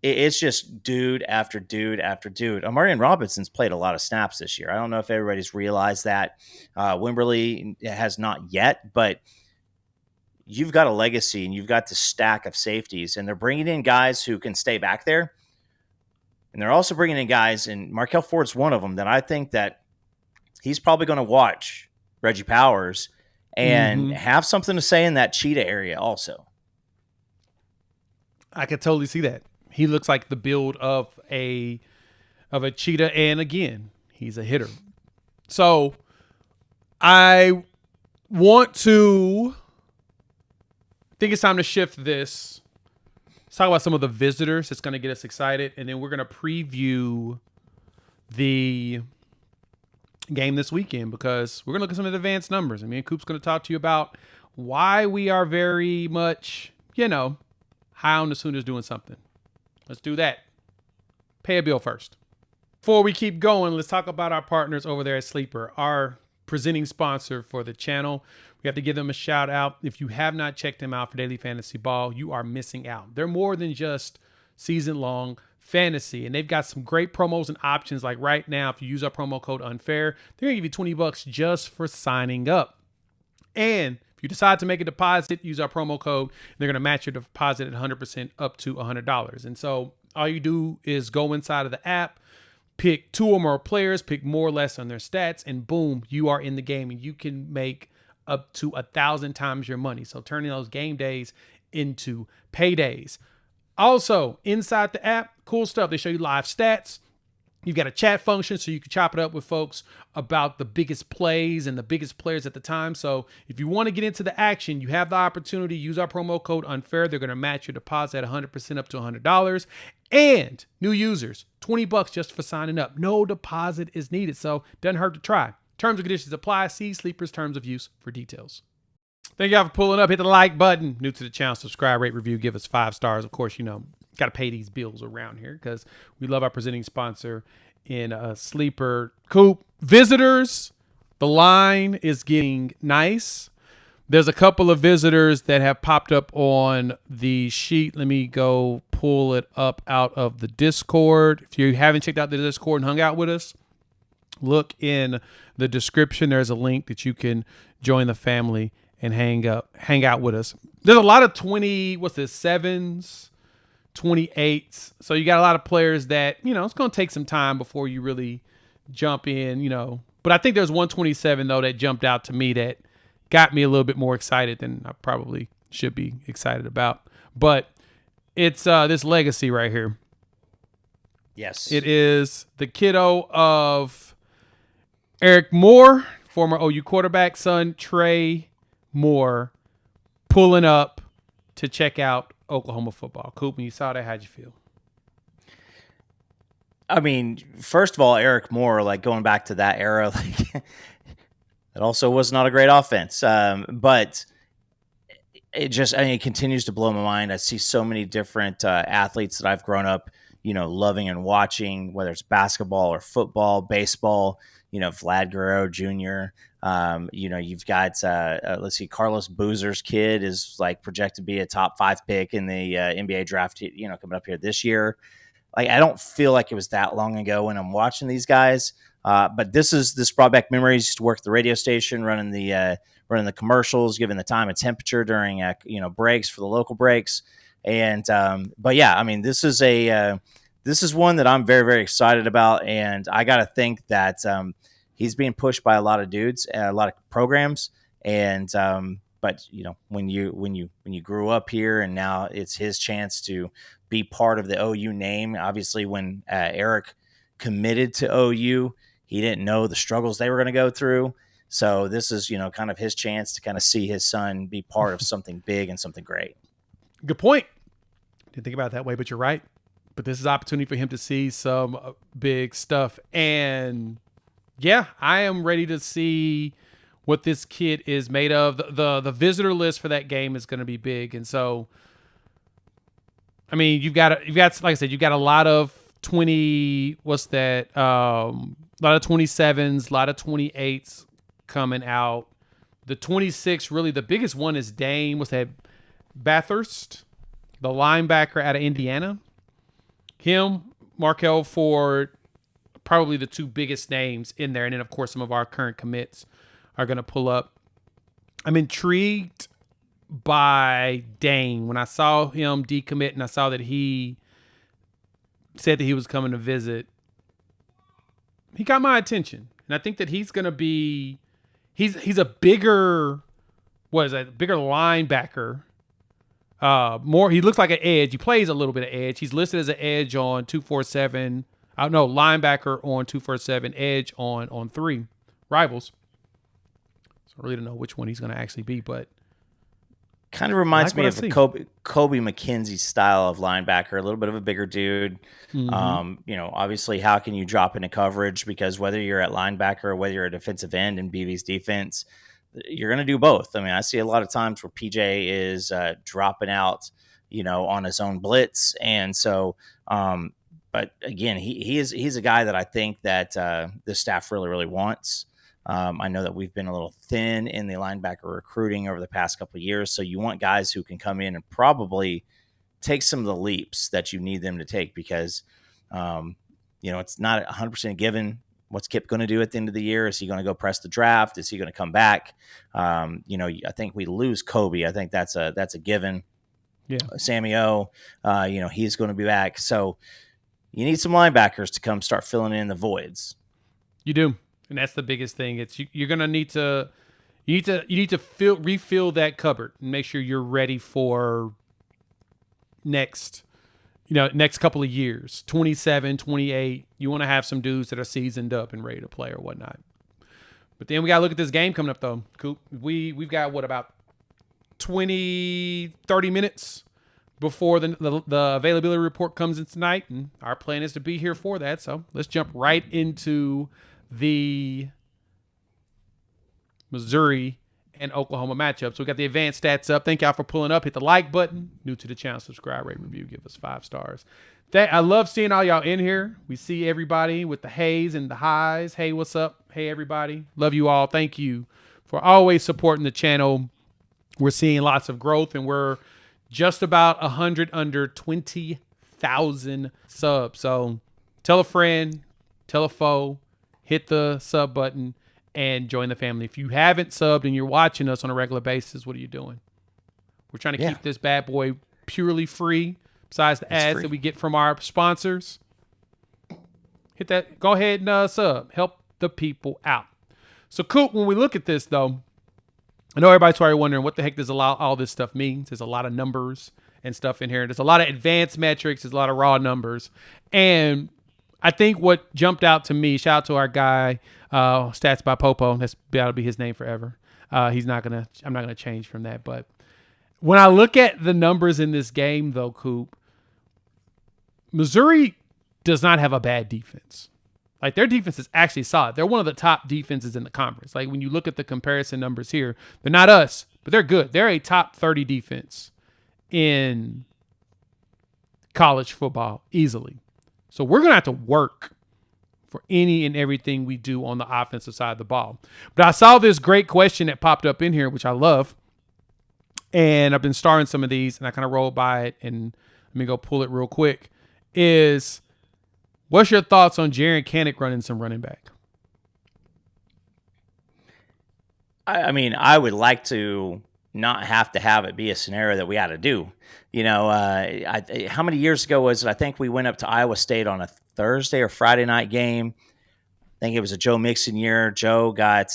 it's just dude after dude after dude. Omarion Robinson's played a lot of snaps this year. I don't know if everybody's realized that. Wimberly has not yet, but you've got a legacy and you've got the stack of safeties, and they're bringing in guys who can stay back there. And they're also bringing in guys, and Markel Ford's one of them, that I think that he's probably going to watch Reggie Powers and have something to say in that cheetah area also. I could totally see that. He looks like the build of a cheetah, and again, he's a hitter. So I think it's time to shift this. Let's talk about some of the visitors that's going to get us excited, and then we're going to preview the game this weekend because we're going to look at some of the advanced numbers. And me and Coop's going to talk to you about why we are very much, high on the Sooners doing something. Let's do that. Pay a bill first. Before we keep going, let's talk about our partners over there at Sleeper, our presenting sponsor for the channel. We have to give them a shout out. If you have not checked them out for Daily Fantasy Ball, you are missing out. They're more than just season-long fantasy, and they've got some great promos and options. Like right now, if you use our promo code UNFAIR, they're going to give you $20 just for signing up. And if you decide to make a deposit, use our promo code. They're going to match your deposit at 100% up to $100. And so all you do is go inside of the app, pick 2 or more players, pick more or less on their stats, and boom, you are in the game, and you can make up to 1,000 times your money. So turning those game days into paydays. Also, inside the app, cool stuff. They show you live stats. You've got a chat function so you can chop it up with folks about the biggest plays and the biggest players at the time. So if you want to get into the action, you have the opportunity. Use our promo code UNFAIR. They're going to match your deposit at 100% up to $100. And new users, $20 just for signing up. No deposit is needed, so doesn't hurt to try. Terms and conditions apply. See Sleeper's terms of use for details. Thank y'all for pulling up. Hit the like button. New to the channel, subscribe, rate, review, give us 5 stars. Of course, got to pay these bills around here because we love our presenting sponsor in Sleeper. Coop. Visitors, the line is getting nice. There's a couple of visitors that have popped up on the sheet. Let me go pull it up out of the Discord. If you haven't checked out the Discord and hung out with us, look in the description. There's a link that you can join the family and hang out with us. There's a lot of 7s, 28s. So you got a lot of players that, it's going to take some time before you really jump in, But I think there's 127, though, that jumped out to me that got me a little bit more excited than I probably should be excited about. But it's this legacy right here. Yes. It is the kiddo of Eric Moore, former OU quarterback, son Trey Moore, pulling up to check out Oklahoma football. Coop, when you saw that, how'd you feel? I mean, first of all, Eric Moore, like going back to that era, like it also was not a great offense. But it continues to blow my mind. I see so many different athletes that I've grown up, loving and watching, whether it's basketball or football, baseball, Vlad Guerrero Jr. You've got, let's see, Carlos Boozer's kid is like projected to be a top 5 pick in the NBA draft, coming up here this year. Like, I don't feel like it was that long ago when I'm watching these guys. But this brought back memories. Used to work at the radio station, running the commercials, giving the time and temperature during breaks for the local breaks. And but yeah, I mean, this is one that I'm very, very excited about, and I got to think that he's being pushed by a lot of dudes, a lot of programs, and but when you grew up here and now it's his chance to be part of the OU name. Obviously, when Eric committed to OU, he didn't know the struggles they were going to go through. So this is, kind of his chance to kind of see his son be part of something big and something great. Good point. Didn't think about it that way, but you're right. But this is an opportunity for him to see some big stuff. And yeah, I am ready to see what this kid is made of. The visitor list for that game is going to be big. And so, I mean, you've got, like I said, you've got a lot of 20, what's that? A lot of 27s, a lot of 28s coming out. The 26, really, the biggest one is Dane. What's that? Bathurst, the linebacker out of Indiana. Him, Markel Ford, probably the 2 biggest names in there. And then, of course, some of our current commits are going to pull up. I'm intrigued by Dane. When I saw him decommit and I saw that he said that he was coming to visit, he got my attention. And I think that he's going to be, he's a bigger, bigger linebacker. He looks like an edge. He plays a little bit of edge. He's listed as an edge on 247. Linebacker on 247, edge on 3 rivals. So I really don't know which one he's going to actually be, but kind of reminds me of a Kobe McKenzie style of linebacker, a little bit of a bigger dude. Mm-hmm. Obviously, how can you drop into coverage? Because whether you're at linebacker or whether you're a defensive end in BV's defense, you're going to do both. I mean, I see a lot of times where PJ is dropping out, on his own blitz. And so, but again, he's a guy that I think that the staff really, really wants. I know that we've been a little thin in the linebacker recruiting over the past couple of years. So you want guys who can come in and probably take some of the leaps that you need them to take because, it's not 100% given. What's Kip going to do at the end of the year? Is he going to go press the draft? Is he going to come back? I think we lose Kobe. I think that's a given. Yeah. Sammy O, he's going to be back. So you need some linebackers to come start filling in the voids. You do. And that's the biggest thing. It's you're going to need to refill that cupboard and make sure you're ready for next couple of years, 27, 28. You want to have some dudes that are seasoned up and ready to play or whatnot. But then we got to look at this game coming up, though, Coop. We've got, about 20, 30 minutes before the availability report comes in tonight, and our plan is to be here for that. So let's jump right into the Missouri and Oklahoma matchup. So we got the advanced stats up. Thank y'all for pulling up. Hit the like button. New to the channel, subscribe, rate, review, give us 5 stars. I love seeing all y'all in here. We see everybody with the hays and the highs. Hey, what's up? Hey, everybody. Love you all. Thank you for always supporting the channel. We're seeing lots of growth, and we're just about 100 under 20,000 subs. So tell a friend, tell a foe, hit the sub button, and join the family. If you haven't subbed and you're watching us on a regular basis, what are you doing? We're trying to keep this bad boy purely free. Besides the ads that we get from our sponsors, hit that. Go ahead and sub. Help the people out. So, Coop, when we look at this, though, I know everybody's probably wondering what the heck does all this stuff mean. There's a lot of numbers and stuff in here. There's a lot of advanced metrics. There's a lot of raw numbers. And I think what jumped out to me, shout out to our guy, Stats by Popo. That'll be his name forever. I'm not gonna change from that. But when I look at the numbers in this game, though, Coop, Missouri does not have a bad defense. Like, their defense is actually solid. They're one of the top defenses in the conference. Like, when you look at the comparison numbers here, they're not us, but they're good. They're a top 30 defense in college football easily. So we're going to have to work for any and everything we do on the offensive side of the ball. But I saw this great question that popped up in here, which I love. And I've been starring some of these, and I kind of rolled by it, and let me go pull it real quick. What's your thoughts on Jaren Kanak running some running back? I mean, I would like to not have it be a scenario that we had to do. You know, how many years ago was it? I think we went up to Iowa State on a Thursday or Friday night game. I think it was a Joe Mixon year. Joe got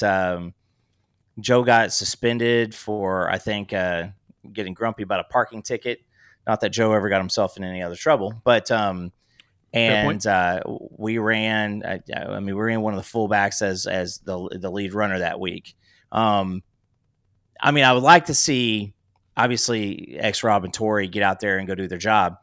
suspended for, I think, getting grumpy about a parking ticket. Not that Joe ever got himself in any other trouble, but we ran. We ran one of the fullbacks as the lead runner that week. I would like to see, obviously, Rob and Torrey get out there and go do their job.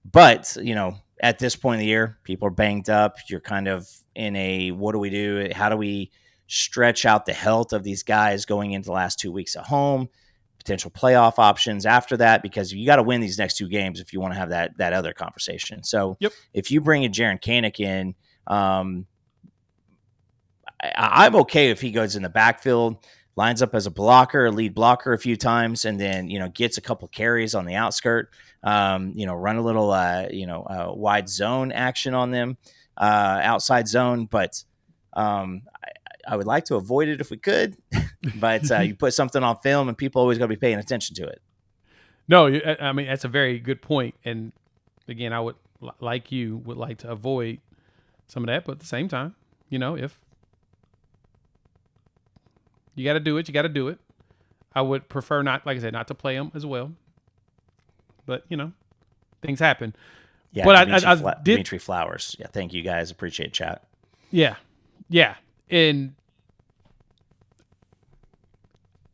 But, you know, at this point of the year, people are banged up. You're kind of in a, what do we do? How do we stretch out the health of these guys going into the last 2 weeks at home? Potential playoff options after that, because you got to win these next 2 games if you want to have that other conversation. So if you bring a Jaren Kanak in, I'm okay if he goes in the backfield, lines up as a lead blocker a few times, and then, you know, gets a couple carries on the outskirt, run a little, wide zone action on them, outside zone. But I would like to avoid it if we could, but you put something on film and people always got to be paying attention to it. No, I mean, that's a very good point. And again, I would like to avoid some of that, but at the same time, you know, if you got to do it, you got to do it. I would prefer not, like I said, not to play them as well, but you know, things happen. Yeah. But Dimitri Flowers. Yeah. Thank you guys. Appreciate chat. Yeah. Yeah. And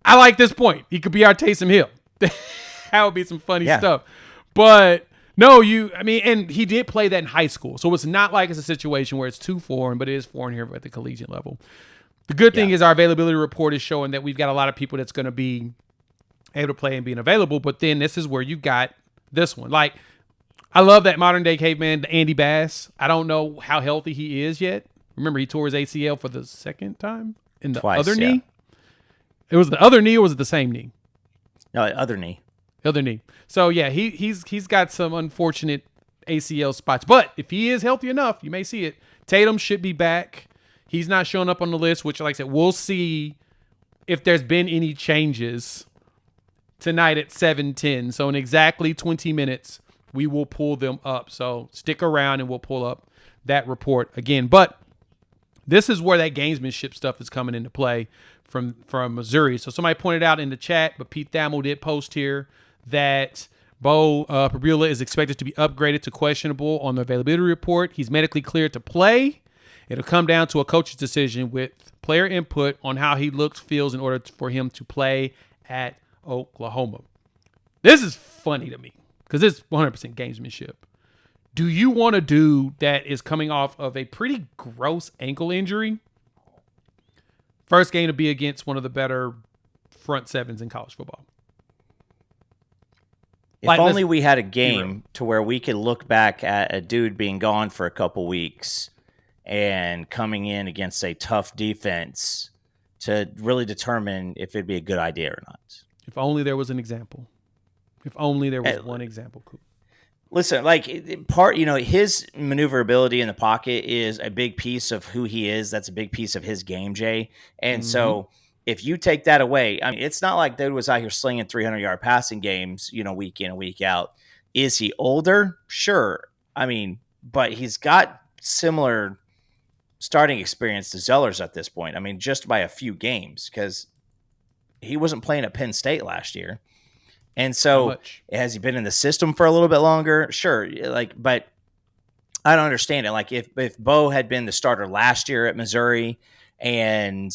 I like this point. He could be our Taysom Hill. That would be some funny stuff. But no, and he did play that in high school. So it's not like it's a situation where it's too foreign, but it is foreign here at the collegiate level. The good thing is our availability report is showing that we've got a lot of people that's going to be able to play and being available. But then this is where you've got this one. Like, I love that modern day caveman, Andy Bass. I don't know how healthy he is yet. Remember, he tore his ACL for the second time in the other knee. It was the other knee, or was it the same knee? No, other knee. Other knee. So yeah, he's got some unfortunate ACL spots. But if he is healthy enough, you may see it. Tatum should be back. He's not showing up on the list, which, like I said, we'll see if there's been any changes tonight at 7:10. So in exactly 20 minutes, we will pull them up. So stick around and we'll pull up that report again. But this is where that gamesmanship stuff is coming into play from Missouri. So somebody pointed out in the chat, but Pete Thamel did post here that Bo Pribula is expected to be upgraded to questionable on the availability report. He's medically cleared to play. It'll come down to a coach's decision with player input on how he looks, feels in order for him to play at Oklahoma. This is funny to me because it's 100% gamesmanship. Do you want a dude that is coming off of a pretty gross ankle injury First game to be against one of the better front sevens in college football. If only we had a game to where we could look back at a dude being gone for a couple weeks and coming in against a tough defense to really determine if it'd be a good idea or not. If only there was an example. If only there was one example, Coop. Listen, like his maneuverability in the pocket is a big piece of who he is. That's a big piece of his game, Jay. And so if you take that away, I mean, it's not like dude was out here slinging 300-yard passing games, week in and week out. Is he older? Sure. I mean, but he's got similar starting experience to Zellers at this point. I mean, just by a few games, because he wasn't playing at Penn State last year. And so has he been in the system for a little bit longer? Sure. But I don't understand it. Like if Bo had been the starter last year at Missouri and,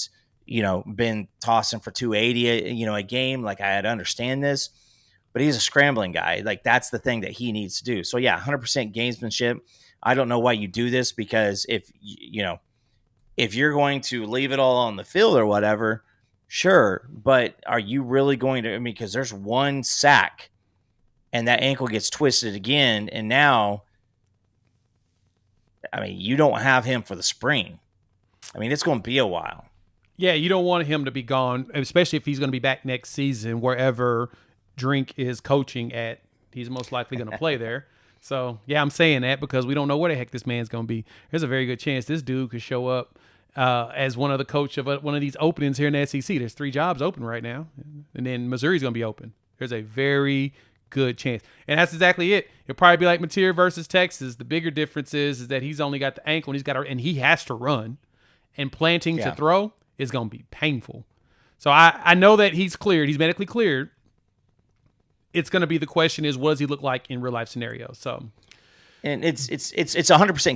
been tossing for 280, a game, like I'd understand this, but he's a scrambling guy. Like that's the thing that he needs to do. So yeah, 100% gamesmanship. I don't know why you do this, because if you're going to leave it all on the field or whatever, sure, but are you really going to? I mean, because there's one sack, and that ankle gets twisted again, and now, I mean, you don't have him for the spring. I mean, it's going to be a while. Yeah, you don't want him to be gone, especially if he's going to be back next season, wherever Drink is coaching at. He's most likely going to play there. So, yeah, I'm saying that because we don't know where the heck this man's going to be. There's a very good chance this dude could show up as one of the coach of one of these openings here in the SEC. There's 3 jobs open right now, and then Missouri's going to be open. There's a very good chance, and that's exactly it. It'll probably be like Mateer versus Texas. The bigger difference is that he's only got the ankle, and he has to run, and planting to throw is going to be painful. So I know that he's cleared. He's medically cleared. It's going to be the question is, what does he look like in real life scenarios? So. And it's 100%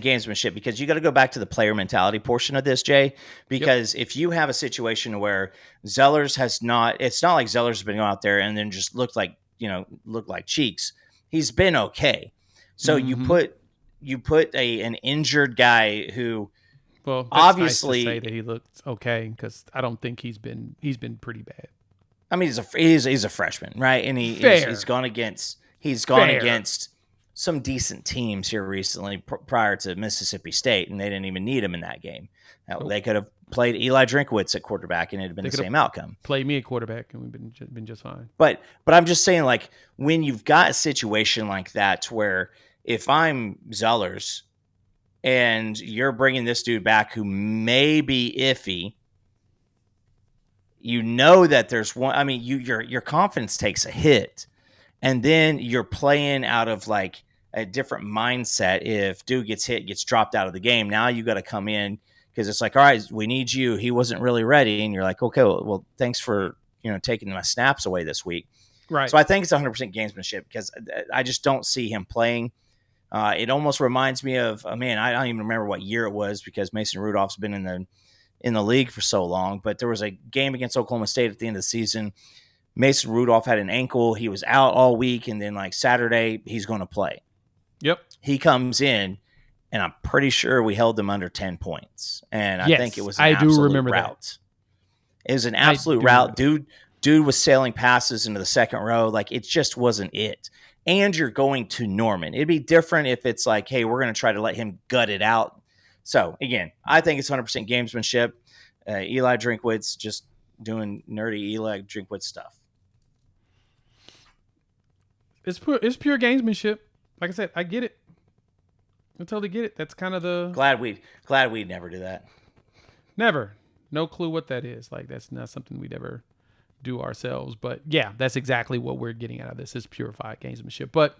gamesmanship, because you got to go back to the player mentality portion of this, Jay, because if you have a situation where Zellers has not, it's not like Zellers has been going out there and then just looked like cheeks. He's been okay. So you put an injured guy who, well, that's obviously nice to say that he looked okay, because I don't think he's been pretty bad. I mean, he's a freshman, right? And he's gone against some decent teams here recently prior to Mississippi State, and they didn't even need him in that game. Now, they could have played Eli Drinkwitz at quarterback, and it'd have been the same outcome. Played me at quarterback, and we've been just fine. But I'm just saying, like, when you've got a situation like that, where if I'm Zellers and you're bringing this dude back who may be iffy, that there's one. I mean, your confidence takes a hit, and then you're playing out of like a different mindset. If dude gets hit, gets dropped out of the game, now you got to come in, because it's like, all right, we need you. He wasn't really ready, and you're like, okay, well thanks for taking my snaps away this week. Right. So I think it's 100% gamesmanship, because I just don't see him playing. It almost reminds me of I don't even remember what year it was, because Mason Rudolph's been in the league for so long, but there was a game against Oklahoma State at the end of the season. Mason Rudolph had an ankle. He was out all week, and then like Saturday, he's going to play. Yep. He comes in, and I'm pretty sure we held them under 10 points. And I think it was an I absolute do remember rout. It was an absolute rout. Dude was sailing passes into the second row. Like, it just wasn't it. And you're going to Norman. It'd be different if it's like, hey, we're going to try to let him gut it out. So, again, I think it's 100% gamesmanship. Eli Drinkwitz just doing nerdy Eli Drinkwitz stuff. It's pure gamesmanship. Like I said, I get it. I totally get it. That's kind of the glad we'd never do that. Never. No clue what that is. Like, that's not something we'd ever do ourselves. But yeah, that's exactly what we're getting out of this, is purified gamesmanship. But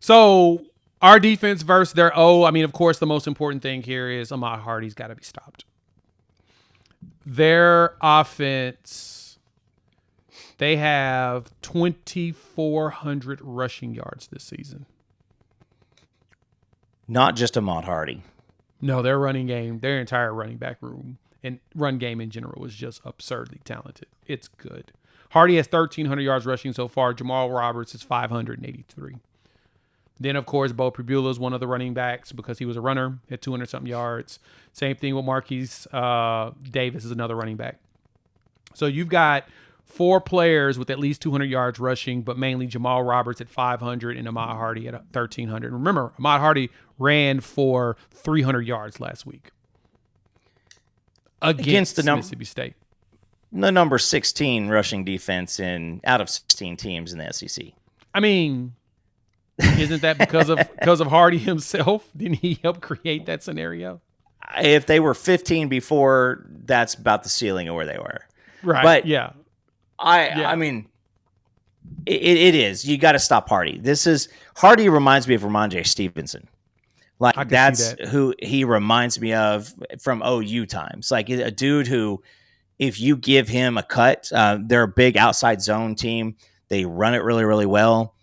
so our defense versus their I mean, of course, the most important thing here is Ahmad Hardy's got to be stopped. Their offense, they have 2,400 rushing yards this season. Not just Ahmad Hardy. No, their running game, their entire running back room and run game in general is just absurdly talented. It's good. Hardy has 1,300 yards rushing so far. Jamal Roberts is 583. Then, of course, Bo Pribula is one of the running backs because he was a runner at 200-something yards. Same thing with Marquise Davis is another running back. So you've got 4 players with at least 200 yards rushing, but mainly Jamal Roberts at 500 and Ahmad Hardy at 1,300. Remember, Ahmad Hardy ran for 300 yards last week against the Mississippi State. The number 16 rushing defense out of 16 teams in the SEC. I mean, isn't that because of Hardy himself? Didn't he help create that scenario? If they were 15 before, that's about the ceiling of where they were. Right. But yeah. I mean, it is. You got to stop Hardy. Hardy reminds me of Ramondre Stevenson. Like that's who he reminds me of from OU times. Like a dude who, if you give him a cut, they're a big outside zone team. They run it really, really well.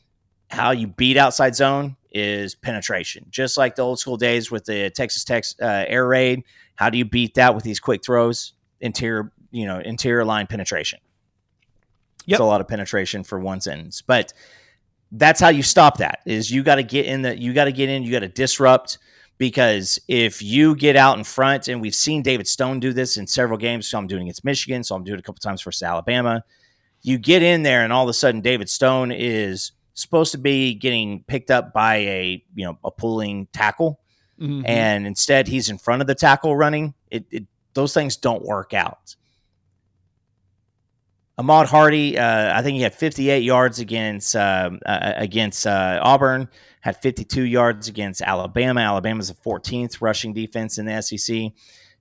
How you beat outside zone is penetration. Just like the old school days with the Texas Tech air raid. How do you beat that with these quick throws? Interior line penetration. Yep. It's a lot of penetration for one's ends. But that's how you stop that is you got to get in, you got to disrupt, because if you get out in front, and we've seen David Stone do this in several games. So I'm doing it against Michigan. So I'm doing it a couple times versus Alabama. You get in there and all of a sudden David Stone is supposed to be getting picked up by a pulling tackle. Mm-hmm. And instead he's in front of the tackle running. Those things don't work out. Ahmad Hardy, I think he had 58 yards against Auburn, had 52 yards against Alabama. Alabama's the 14th rushing defense in the SEC.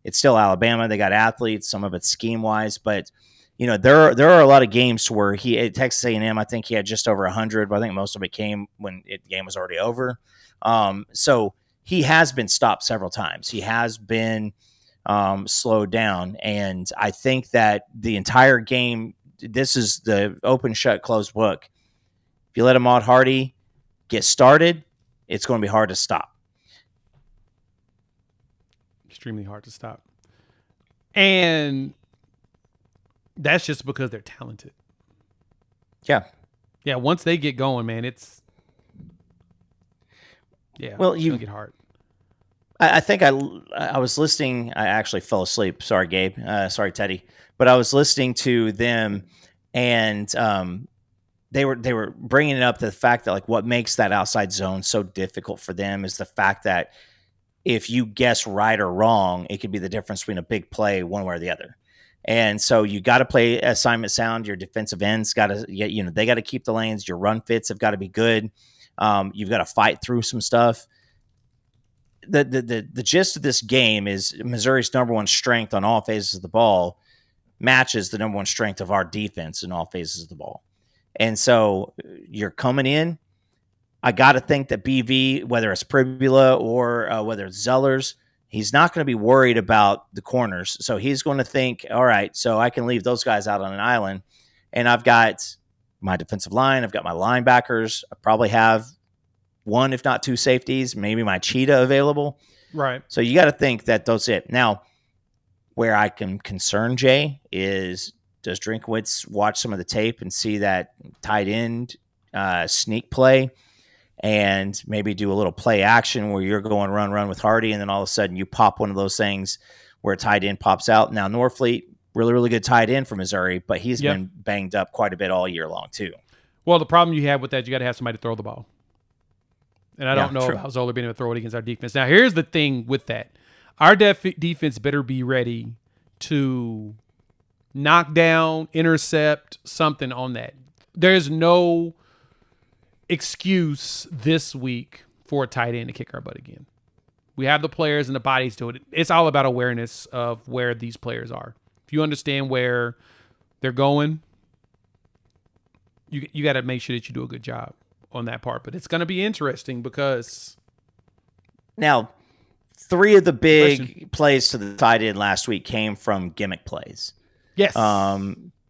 It's still Alabama. They got athletes, some of it's scheme-wise, but there are a lot of games where at Texas A&M, I think he had just over 100, but I think most of it came when the game was already over. So he has been stopped several times. He has been slowed down, and I think that the entire game, this is the open, shut, closed book. If you let Ahmad Hardy get started, it's going to be hard to stop. Extremely hard to stop. And that's just because they're talented. Yeah. Yeah, once they get going, man, it's it's going to get hard. I think I was listening. I actually fell asleep. Sorry, Gabe. Sorry, Teddy. But I was listening to them, and they were bringing it up to the fact that like what makes that outside zone so difficult for them is the fact that if you guess right or wrong, it could be the difference between a big play one way or the other. And so you got to play assignment sound. Your defensive ends got to, they got to keep the lanes. Your run fits have got to be good. You've got to fight through some stuff. The gist of this game is Missouri's number one strength on all phases of the ball matches the number one strength of our defense in all phases of the ball. And so you're coming in. I got to think that BV, whether it's Pribula or whether it's Zellers, he's not going to be worried about the corners. So he's going to think, all right, so I can leave those guys out on an island. And I've got my defensive line. I've got my linebackers. I probably have one, if not two safeties, maybe my cheetah available. Right. So you got to think that that's it. Now, where I can concern Jay is, does Drinkwitz watch some of the tape and see that tight end sneak play and maybe do a little play action where you're going run with Hardy, and then all of a sudden you pop one of those things where a tight end pops out. Now, Norfleet, really, really good tight end for Missouri, but he's been banged up quite a bit all year long too. Well, the problem you have with that, you got to have somebody to throw the ball. And I don't know about Zola being able to throw it against our defense. Now, here's the thing with that. Our defense better be ready to knock down, intercept, something on that. There's no excuse this week for a tight end to kick our butt again. We have the players and the bodies to it. It's all about awareness of where these players are. If you understand where they're going, you got to make sure that you do a good job on that part. But it's going to be interesting because now 3 of the big plays to the tight end last week came from gimmick plays. Yes.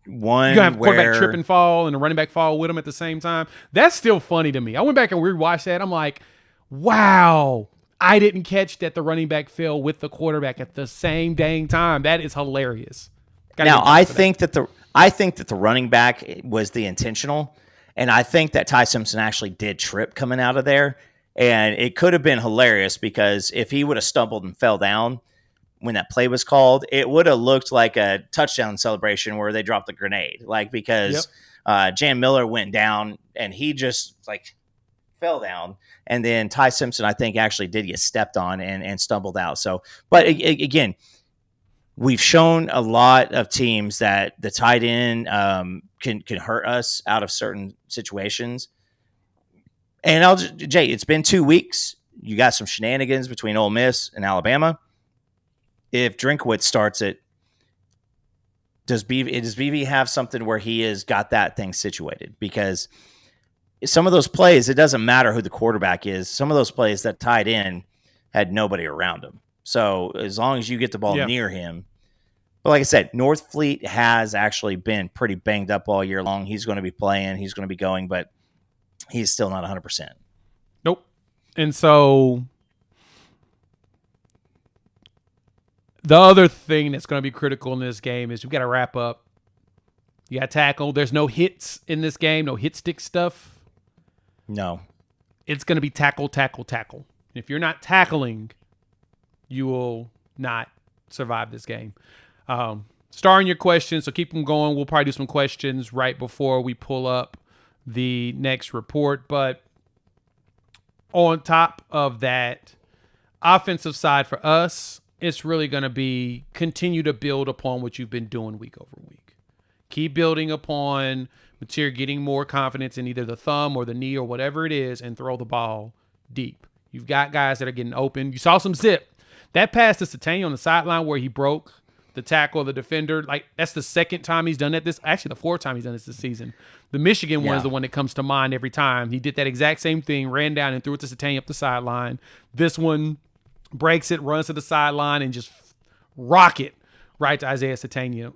One you have a quarterback trip and fall and a running back fall with them at the same time. That's still funny to me. I went back and rewatched that. I'm like, wow, I didn't catch that the running back fell with the quarterback at the same dang time. That is hilarious. Now, I think that the running back was the intentional, and I think that Ty Simpson actually did trip coming out of there. And it could have been hilarious because if he would have stumbled and fell down when that play was called, it would have looked like a touchdown celebration where they dropped a grenade. Like, because Jan Miller went down and he just like fell down. And then Ty Simpson, I think, actually did get stepped on and stumbled out. So, but again, we've shown a lot of teams that the tight end can hurt us out of certain situations. And Jay, it's been 2 weeks. You got some shenanigans between Ole Miss and Alabama. If Drinkwitz starts it, does BV have something where he has got that thing situated? Because some of those plays, it doesn't matter who the quarterback is. Some of those plays that tied in had nobody around him. So as long as you get the ball near him. But like I said, North Fleet has actually been pretty banged up all year long. He's going to be playing. He's going to be going, but he's still not 100%. Nope. And so the other thing that's going to be critical in this game is we've got to wrap up. You got to tackle. There's no hits in this game, no hit stick stuff. No. It's going to be tackle, tackle, tackle. If you're not tackling, you will not survive this game. Starring your questions, so keep them going. We'll probably do some questions right before we pull up the next report. But on top of that, offensive side for us, it's really going to be continue to build upon what you've been doing week over week. Keep building upon Mateer getting more confidence in either the thumb or the knee or whatever it is and throw the ball deep. You've got guys that are getting open. You saw some zip. That pass to Satania on the sideline where he broke the tackle of the defender, like that's the second time he's done that. Actually the fourth time he's done this season. The Michigan one is the one that comes to mind every time. He did that exact same thing, ran down and threw it to Satania up the sideline. This one breaks it, runs to the sideline, and just rocket right to Isaiah Satania.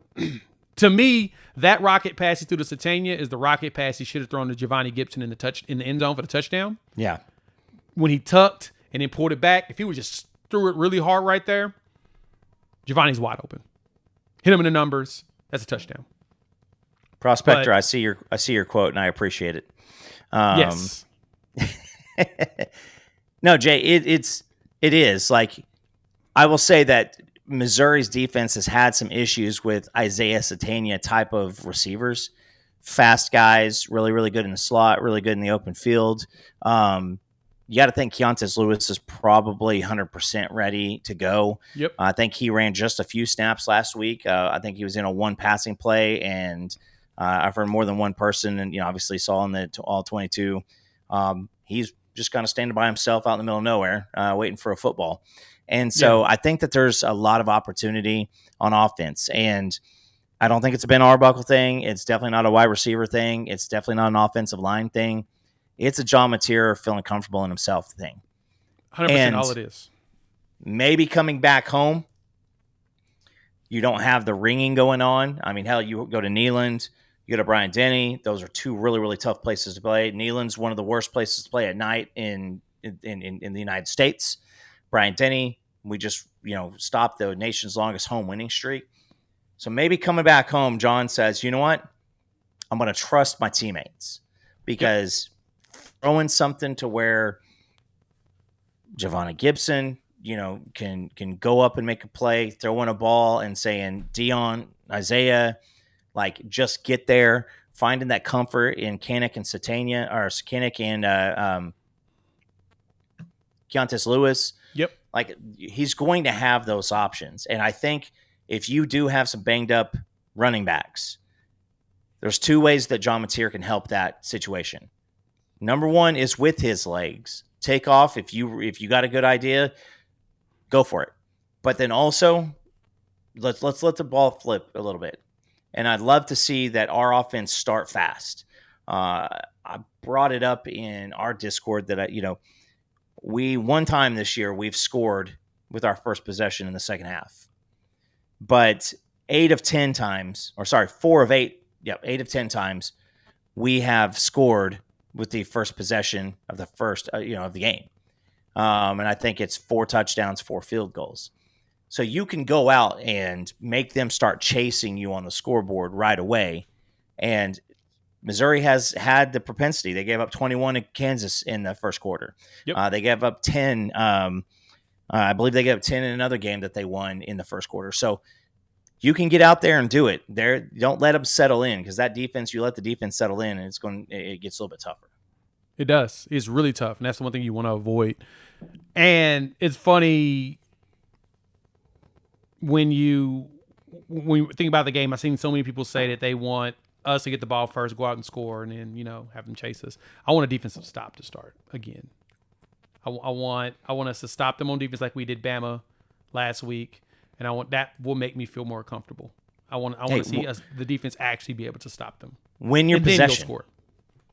To me, that rocket pass he threw to Satania is the rocket pass he should have thrown to Giovanni Gibson in the end zone for the touchdown. Yeah. When he tucked and then pulled it back, if he would just threw it really hard right there, Giovanni's wide open. Hit him in the numbers. That's a touchdown. Prospector, I see your quote and I appreciate it. Yes. No, Jay, it is like, I will say that Missouri's defense has had some issues with Isaiah Satania type of receivers, fast guys, really, really good in the slot, really good in the open field. You got to think Keontae Lewis is probably 100% ready to go. Yep. I think he ran just a few snaps last week. I think he was in a one passing play, and I've heard more than one person, and obviously saw in the all 22. He's just kind of standing by himself out in the middle of nowhere, waiting for a football. And so I think that there's a lot of opportunity on offense, and I don't think it's a Ben Arbuckle thing. It's definitely not a wide receiver thing. It's definitely not an offensive line thing. It's a John Mateer feeling comfortable in himself thing. 100% all it is. Maybe coming back home, you don't have the ringing going on. I mean, hell, you go to Neyland, you go to Bryant-Denny. Those are two really, really tough places to play. Neyland's one of the worst places to play at night in the United States. Bryant-Denny, we just stopped the nation's longest home winning streak. So maybe coming back home, John says, you know what? I'm going to trust my teammates because throwing something to where Giovanni Gibson, can go up and make a play, throwing a ball and saying, Dion, Isaiah, like just get there, finding that comfort in Kanik and Satania, or Kanik and Keontae Lewis. Yep. Like he's going to have those options. And I think if you do have some banged up running backs, there's two ways that John Mateer can help that situation. Number one is with his legs. Take off if you got a good idea, go for it. But then also, let's let the ball flip a little bit. And I'd love to see that our offense start fast. I brought it up in our Discord that we one time this year we've scored with our first possession in the second half, but 4 of 10 times we have scored with the first possession of the first, of the game. And I think it's 4 touchdowns, 4 field goals. So you can go out and make them start chasing you on the scoreboard right away. And Missouri has had the propensity. They gave up 21 to Kansas in the first quarter. Yep. They gave up 10. I believe they gave up 10 in another game that they won in the first quarter. So you can get out there and do it. Don't let them settle in, because that defense, you let the defense settle in, and it gets a little bit tougher. It does. It's really tough, and that's the one thing you want to avoid. And it's funny when you think about the game. I've seen so many people say that they want us to get the ball first, go out and score, and then have them chase us. I want a defensive stop to start again. I want us to stop them on defense like we did Bama last week, and that will make me feel more comfortable. I want to see the defense actually be able to stop them. Win your possession. Score.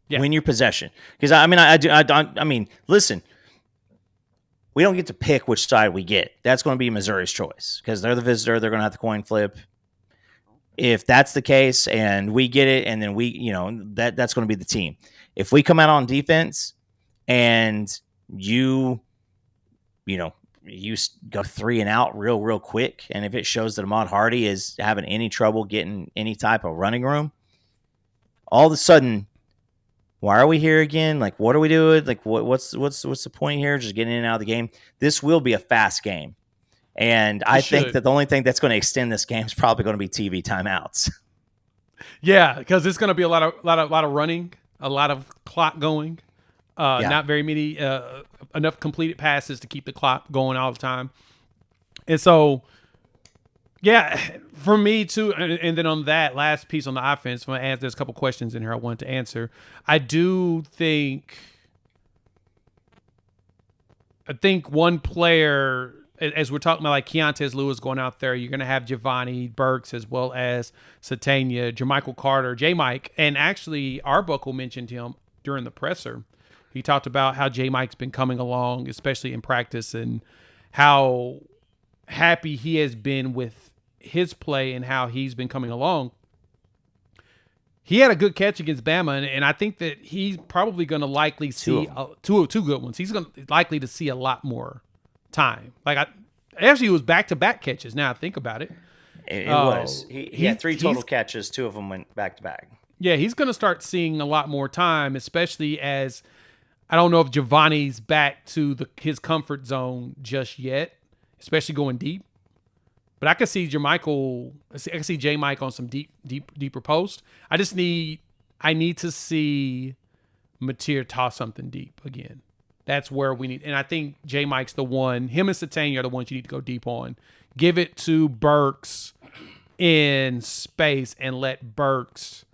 Yeah. Win your possession. Because I mean, listen, we don't get to pick which side we get. That's going to be Missouri's choice, because they're the visitor. They're going to have the coin flip. If that's the case and we get it, and then that's going to be the team. If we come out on defense and you go 3 and out real quick, and if it shows that Ahmad Hardy is having any trouble getting any type of running room, all of a sudden, why are we here again? Like, what are we doing? Like, what's the point here? Just getting in and out of the game. This will be a fast game, and I think that the only thing that's going to extend this game is probably going to be TV timeouts. Yeah, because it's going to be a lot of running, a lot of clock going. Not very many enough completed passes to keep the clock going all the time. And so, yeah, for me too. And then on that last piece on the offense, there's a couple questions in here I wanted to answer. I think one player, as we're talking about, like Keontae Lewis going out there, you're going to have Giovanni Burks as well as Satania, Jermichael Carter, J-Mike. And actually, Arbuckle mentioned him during the presser. He talked about how J-Mike's been coming along, especially in practice, and how happy he has been with his play and how he's been coming along. He had a good catch against Bama, and I think that he's probably going to likely see two good ones. He's going to likely to see a lot more time. Actually, it was back-to-back catches. Now I think about it. It was. He had 3 total catches. 2 of them went back-to-back. Yeah, he's going to start seeing a lot more time, especially as I don't know if Giovanni's back to his comfort zone just yet, especially going deep. But I can see J-Mike on some deeper post. I need to see Mateer toss something deep again. That's where we need. And I think J-Mike's the one. Him and Satania are the ones you need to go deep on. Give it to Burks in space and let Burks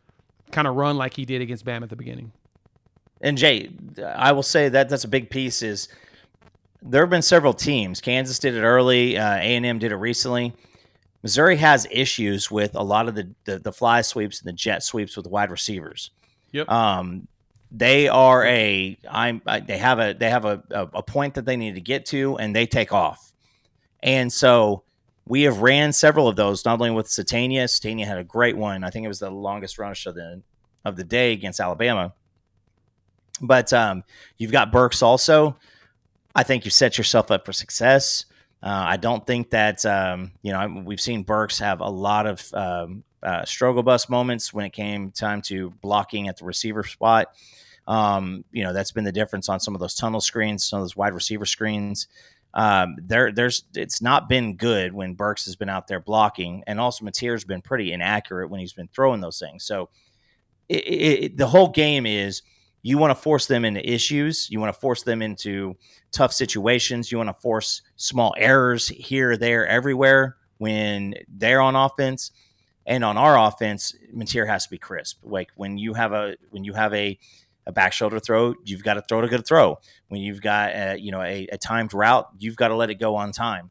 kind of run like he did against Bama at the beginning. And Jay, I will say that that's a big piece. Is there have been several teams. Kansas did it early. A&M did it recently. Missouri has issues with a lot of the fly sweeps and the jet sweeps with the wide receivers. Yep. They are they have a point that they need to get to, and they take off. And so we have ran several of those, not only with Satania. Satania had a great one. I think it was the longest rush of the day against Alabama. But you've got Burks also. I think you set yourself up for success. I don't think that we've seen Burks have a lot of struggle bus moments when it came time to blocking at the receiver spot. That's been the difference on some of those tunnel screens, some of those wide receiver screens. It's not been good when Burks has been out there blocking, and also Mateer's been pretty inaccurate when he's been throwing those things. So the whole game is, you want to force them into issues. You want to force them into tough situations. You want to force small errors here, there, everywhere when they're on offense. And on our offense, Mateer has to be crisp. Like when you have a back shoulder throw, you've got to throw a good throw. When you've got a timed route, you've got to let it go on time.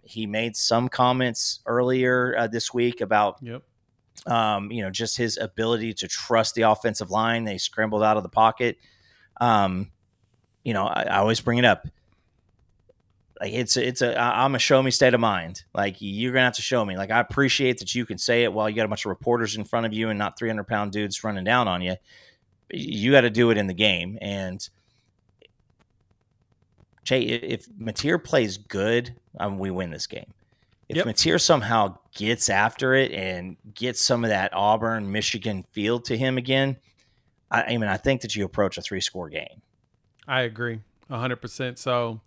He made some comments earlier this week about just his ability to trust the offensive line. They scrambled out of the pocket. I always bring it up. Like I'm a show me state of mind. Like, you're going to have to show me. Like, I appreciate that you can say it while you got a bunch of reporters in front of you and not 300-pound dudes running down on you. You got to do it in the game. And Jay, if Mateer plays good, we win this game. If Mateer somehow gets after it and gets some of that Auburn, Michigan feel to him again, I think that you approach a 3-score game. I agree 100%. So,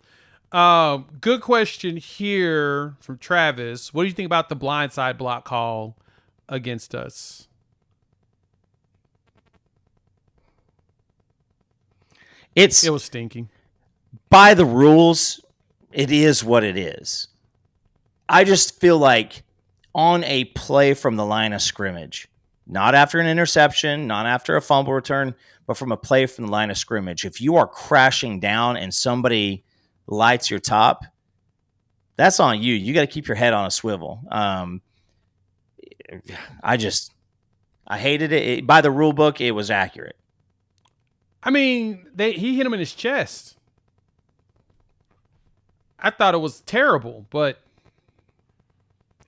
good question here from Travis. What do you think about the blindside block call against us? It was stinking. By the rules, it is what it is. I just feel like on a play from the line of scrimmage, not after an interception, not after a fumble return, but from a play from the line of scrimmage, if you are crashing down and somebody lights your top, that's on you. You got to keep your head on a swivel. I hated it. By the rule book, it was accurate. I mean, he hit him in his chest. I thought it was terrible, but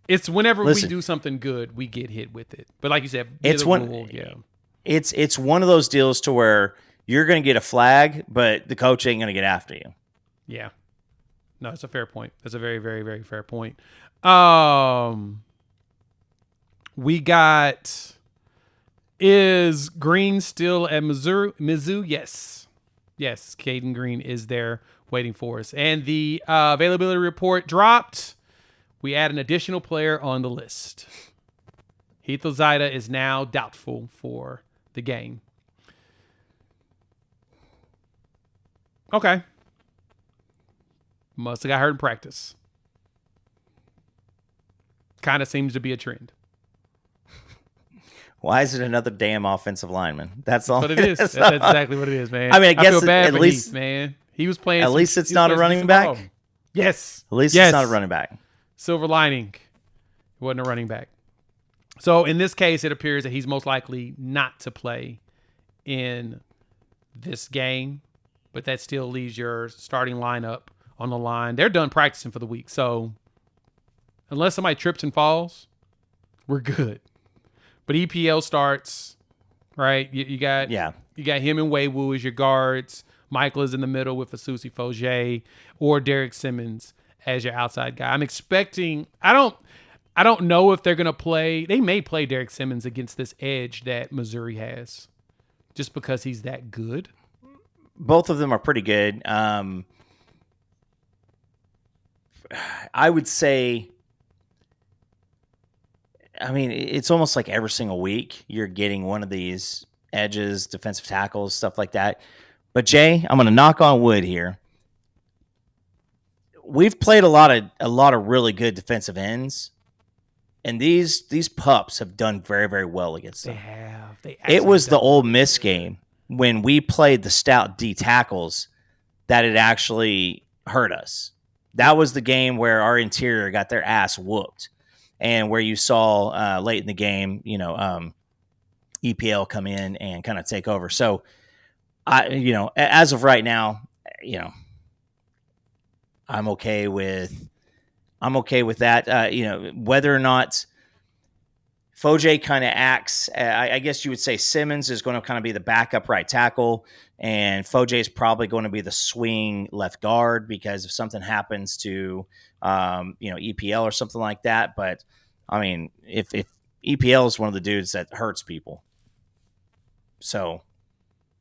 it's whenever we do something good, we get hit with it. But like you said, it's one of those deals to where you're going to get a flag, but the coach ain't going to get after you. Yeah. No, it's a fair point. That's a very, very, very fair point. We got, is Green still at Mizzou? Yes. Yes, Caden Green is there waiting for us. And the availability report dropped. We add an additional player on the list. Heath Ozida is now doubtful for the game. Okay. Must have got hurt in practice. Kind of seems to be a trend. Why is it another damn offensive lineman? That's all. But it is. That's exactly what it is, man. I mean, I guess feel bad at for least Heath, man. He was playing. At least it's not a running back. Yes. At least it's not a running back. Silver lining. It wasn't a running back. So in this case, it appears that he's most likely not to play in this game, but that still leaves your starting lineup on the line. They're done practicing for the week. So unless somebody trips and falls, we're good. But EPL starts, right? You got him and Waywu as your guards. Michael is in the middle with Asusi Fogier or Derek Simmons as your outside guy. I'm expecting, I don't know if they're going to play. They may play Derek Simmons against this edge that Missouri has just because he's that good. Both of them are pretty good. I would say, I mean, it's almost like every single week you're getting one of these edges, defensive tackles, stuff like that. But Jay, I'm going to knock on wood here. We've played a lot of really good defensive ends, and these pups have done very, very well against them. It was the Ole Miss game when we played the stout D tackles that it actually hurt us. That was the game where our interior got their ass whooped, and where you saw late in the game, EPL come in and kind of take over. So, as of right now, I'm okay with that. Whether or not Fogier kind of acts, I guess you would say Simmons is going to kind of be the backup right tackle, and Fogier is probably going to be the swing left guard because if something happens to EPL or something like that. But I mean, if EPL is one of the dudes that hurts people, so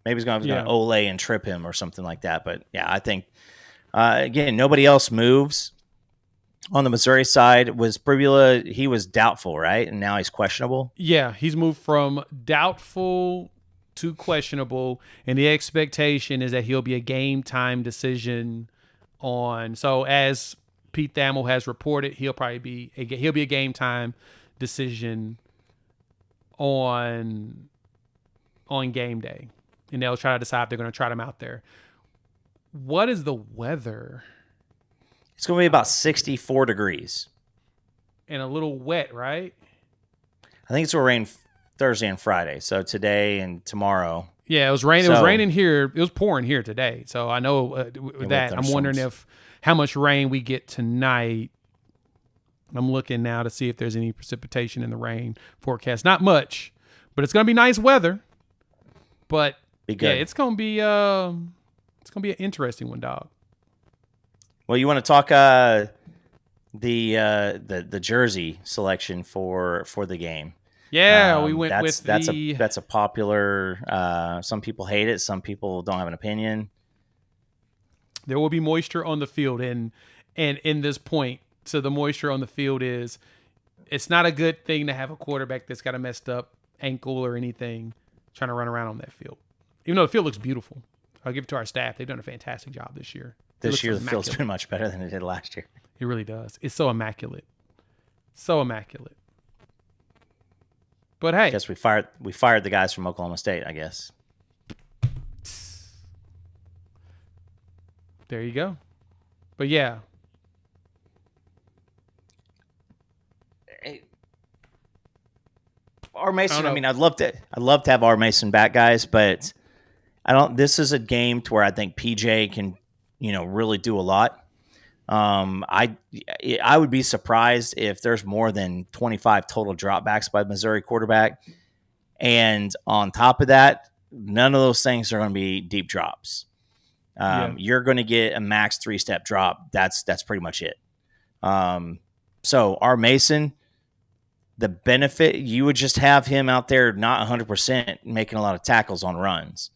maybe he's going to Ole and trip him or something like that. But yeah, I think. Again, nobody else moves. On the Missouri side, was Pribula, he was doubtful, right? And now he's questionable? Yeah, he's moved from doubtful to questionable, and the expectation is that he'll be a game-time decision on. So as Pete Thamel has reported, he'll be a game-time decision on game day, and they'll try to decide if they're going to trot him out there. What is the weather? It's going to be about 64 degrees. And a little wet, right? I think it's going to rain Thursday and Friday. So today and tomorrow. Yeah, it was raining. It was raining here. It was pouring here today. So I know that. I'm wondering how much rain we get tonight. I'm looking now to see if there's any precipitation in the rain forecast. Not much, but it's going to be nice weather. But yeah, it's going to be an interesting one, dog. Well, you want to talk the jersey selection for the game. Yeah, we went that's a popular. Some people hate it. Some people don't have an opinion. There will be moisture on the field, and in this point, so the moisture on the field is, it's not a good thing to have a quarterback that's got a messed up ankle or anything trying to run around on that field. Even though the field looks beautiful, I'll give it to our staff. They've done a fantastic job this year. This year, the field's been much better than it did last year. It really does. It's so immaculate, so immaculate. But hey, I guess we fired the guys from Oklahoma State, I guess. There you go. But yeah. R. Mason, I mean, I'd love to have R. Mason back, guys, but this is a game to where I think PJ can, really do a lot. I would be surprised if there's more than 25 total dropbacks by the Missouri quarterback. And on top of that, none of those things are going to be deep drops. You're going to get a max 3-step drop. That's pretty much it. So R. Mason, the benefit, you would just have him out there not 100% making a lot of tackles on runs.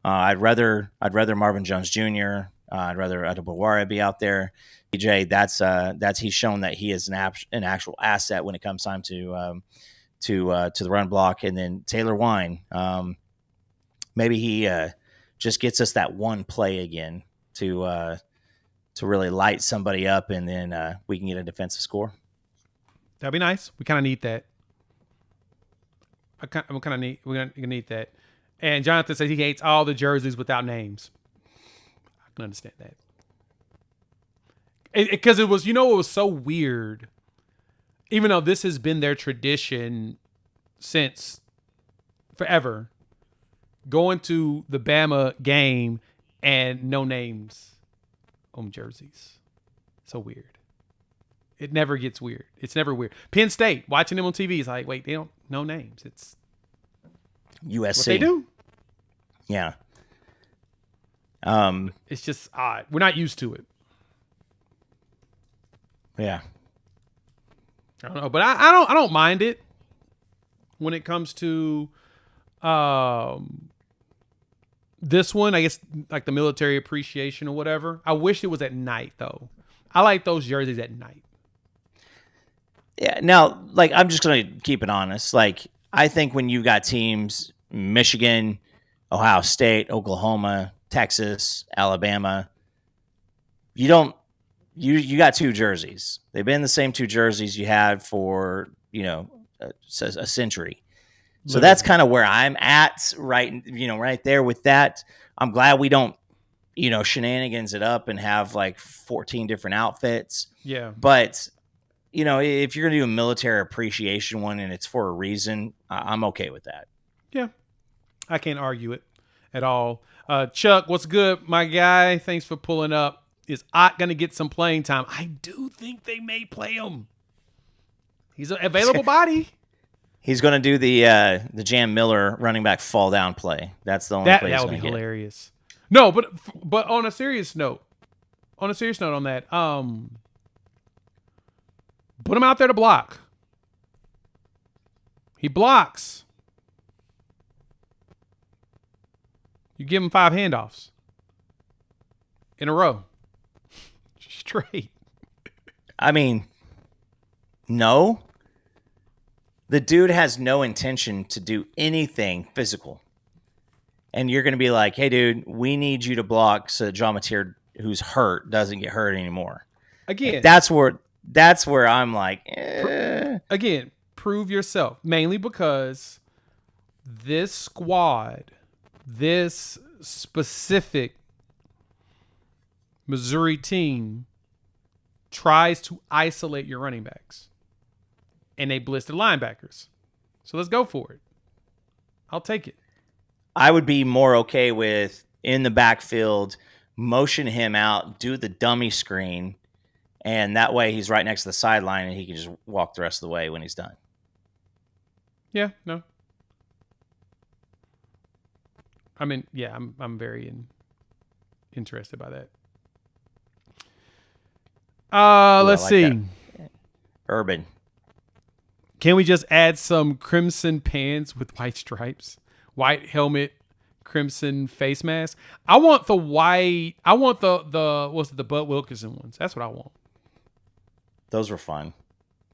I'd rather Marvin Jones Jr. I'd rather Adebawara be out there. PJ, that's he's shown that he is an actual asset when it comes time to the run block. And then Taylor Wine, maybe he just gets us that one play again to really light somebody up, and then we can get a defensive score. That'd be nice. We kind of need that. We're gonna need that. And Jonathan says he hates all the jerseys without names. I can understand that. Because it was, it was so weird. Even though this has been their tradition since forever, going to the Bama game and no names on jerseys. So weird. It never gets weird. It's never weird. Penn State, watching them on TV, is like, wait, they don't know names. It's USC. what they do. Yeah. It's just odd. We're not used to it. Yeah. I don't know, but I don't mind it when it comes to this one. I guess like the military appreciation or whatever. I wish it was at night though. I like those jerseys at night. Yeah. Now, like, I'm just gonna keep it honest. Like, I think when you got teams, Michigan, Ohio State, Oklahoma, Texas, Alabama, you got two jerseys. They've been the same two jerseys you had for, a century. So that's kind of where I'm at right there with that. I'm glad we don't, shenanigans it up and have like 14 different outfits. Yeah. But, if you're going to do a military appreciation one and it's for a reason, I'm okay with that. Yeah. I can't argue it at all. Chuck, what's good, my guy? Thanks for pulling up. Is Ott going to get some playing time? I do think they may play him. He's an available body. He's going to do the Jam Miller running back fall down play. That's the only play he's going to get. That would be hilarious. No, but on a serious note, on that, put him out there to block. He blocks. You give him 5 handoffs in a row. Straight. I mean, no. The dude has no intention to do anything physical. And you're going to be like, hey, dude, we need you to block so that John Mateer, who's hurt, doesn't get hurt anymore. Again. That's where I'm like, Again, prove yourself. Mainly because this squad, this specific Missouri team tries to isolate your running backs. And they blitz the linebackers. So let's go for it. I'll take it. I would be more okay with in the backfield, motion him out, do the dummy screen, and that way he's right next to the sideline and he can just walk the rest of the way when he's done. Yeah, no. I mean, yeah, I'm very interested by that. Let's see. Urban. Can we just add some crimson pants with white stripes, white helmet, crimson face mask? I want the white. I want the what's it, the Bud Wilkinson ones. That's what I want. Those were fun.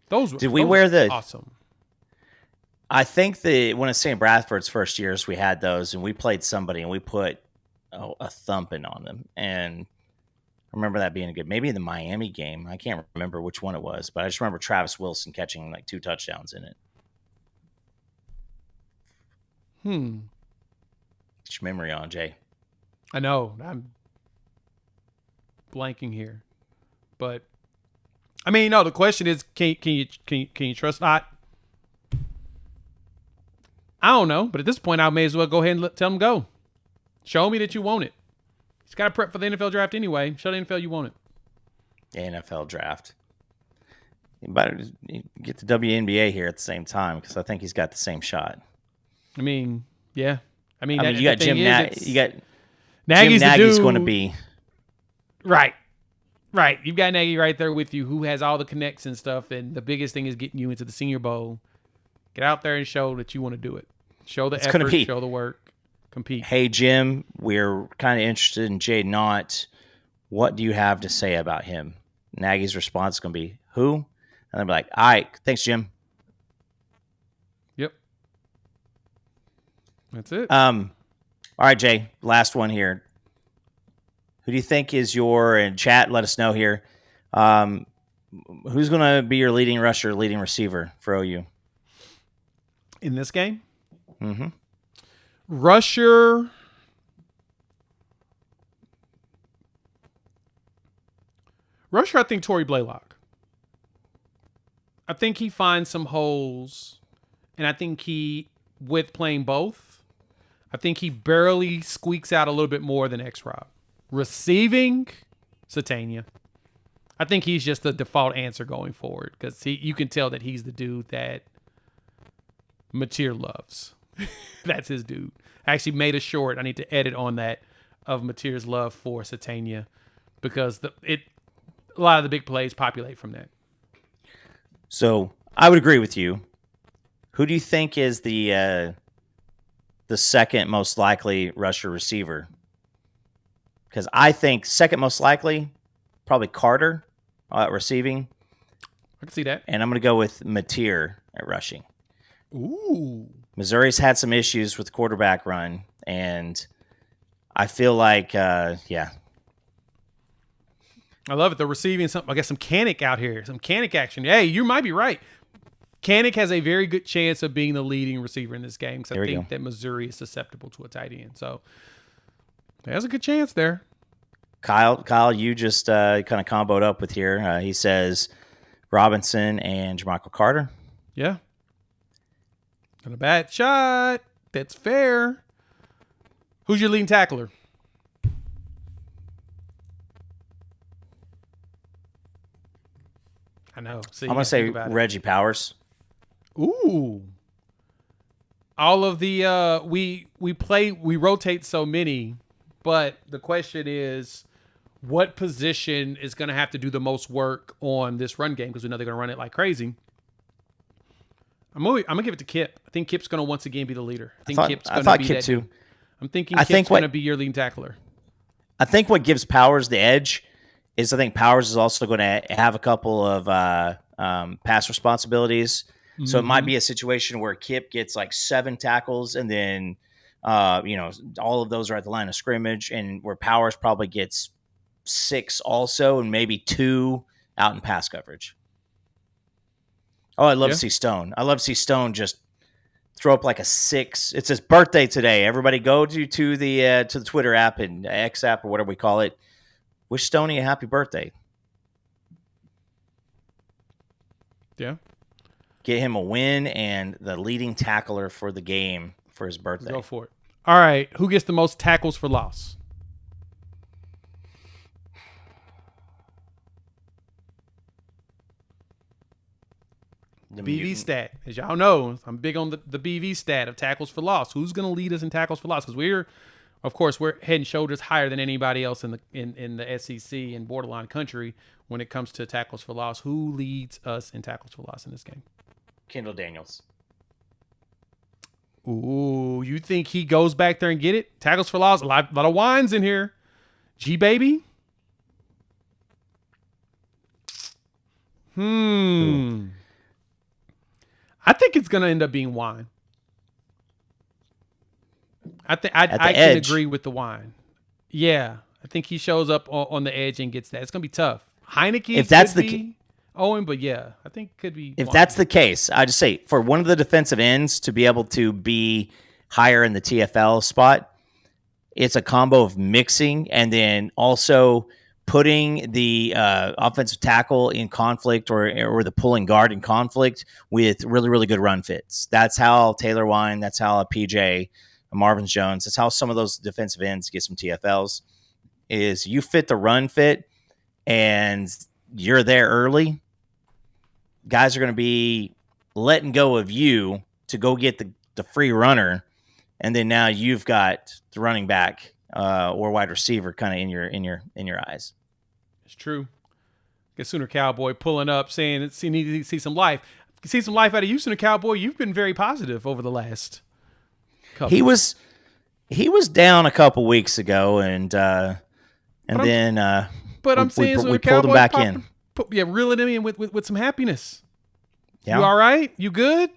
Did we wear the awesome? I think one of St. Bradford's first years, we had those, and we played somebody, and we put a thumping on them. And I remember that being good. Maybe in the Miami game. I can't remember which one it was, but I just remember Travis Wilson catching like 2 touchdowns in it. Get your memory on, Jay. I know. I'm blanking here. But, I mean, no, the question is, can you trust? I don't know, but at this point, I may as well go ahead and tell them go. Show me that you want it. He's got to prep for the NFL draft anyway. Show the NFL you want it. The NFL draft. You better get the WNBA here at the same time because I think he's got the same shot. I mean, yeah. You got Jim Nagy's going to be right. You've got Nagy right there with you, who has all the connects and stuff. And the biggest thing is getting you into the Senior Bowl. Get out there and show that you want to do it. Show the effort, show the work, compete. Hey, Jim, we're kind of interested in Jay Knott. What do you have to say about him? Nagy's response is going to be, who? And they'll be like, all right, thanks, Jim. Yep. That's it. All right, Jay, last one here. Who do you think is in chat, let us know here. Who's going to be your leading rusher, leading receiver for OU? In this game? Mm-hmm. Rusher, I think Torrey Blaylock. I think he finds some holes, and I think with playing both, I think he barely squeaks out a little bit more than X-Rob. Receiving, Satania. I think he's just the default answer going forward because you can tell that he's the dude that Mateer loves. That's his dude. I actually made a short. I need to edit on that of Mateer's love for Satania because a lot of the big plays populate from that. So I would agree with you. Who do you think is the second most likely rusher receiver? Because I think second most likely, probably Carter at receiving. I can see that. And I'm going to go with Mateer at rushing. Ooh. Missouri's had some issues with the quarterback run, and I feel like, yeah. I love it. They're receiving some Kanik out here, some Kanik action. Hey, you might be right. Kanik has a very good chance of being the leading receiver in this game because I think that Missouri is susceptible to a tight end. So there's a good chance there. Kyle, you just kind of comboed up with here. He says Robinson and Jermichael Carter. Yeah. Not a bad shot. That's fair. Who's your leading tackler? I know. See, I'm going to say Reggie Powers. Ooh. All of the we rotate so many, but the question is what position is going to have to do the most work on this run game because we know they're going to run it like crazy. I'm gonna give it to Kip. I think Kip's gonna once again be the leader. I think Kip's gonna be Kip that too. Dude. I'm thinking Kip's gonna be your leading tackler. I think what gives Powers the edge is I think Powers is also going to have a couple of pass responsibilities. Mm-hmm. So it might be a situation where Kip gets like 7 tackles and then all of those are at the line of scrimmage, and where Powers probably gets 6 also, and maybe 2 out in pass coverage. Oh, I'd love to see Stone. I love to see Stone just throw up like a 6. It's his birthday today. Everybody go to the Twitter app and X app or whatever we call it. Wish Stoney a happy birthday. Yeah. Get him a win and the leading tackler for the game for his birthday. Go for it. All right. Who gets the most tackles for loss? The BV stat. As y'all know, I'm big on the BV stat of tackles for loss. Who's going to lead us in tackles for loss? Because Of course, we're head and shoulders higher than anybody else in the SEC and borderline country when it comes to tackles for loss. Who leads us in tackles for loss in this game? Kendall Daniels. Ooh, you think he goes back there and get it? Tackles for loss. A lot of wines in here. G baby. I think it's gonna end up being wine. I can agree with the wine. Yeah, I think he shows up on the edge and gets that. It's gonna be tough. Heineke, if that's Owen, but yeah, I think it could be. If that's the case, I just say for one of the defensive ends to be able to be higher in the TFL spot, it's a combo of mixing and then also putting the offensive tackle in conflict or the pulling guard in conflict with really, really good run fits. That's how Taylor Wine, that's how a PJ, a Marvin Jones, that's how some of those defensive ends get some TFLs, is you fit the run fit and you're there early. Guys are going to be letting go of you to go get the free runner, and then now you've got the running back or wide receiver kind of in your eyes. It's true. Get Sooner Cowboy pulling up saying he needs to see some life. You see some life out of you, Sooner Cowboy. You've been very positive over the last couple. He was down a couple weeks ago, and then I'm saying we pulled him back in. Reeling him in with some happiness. Yeah. You all right? You good?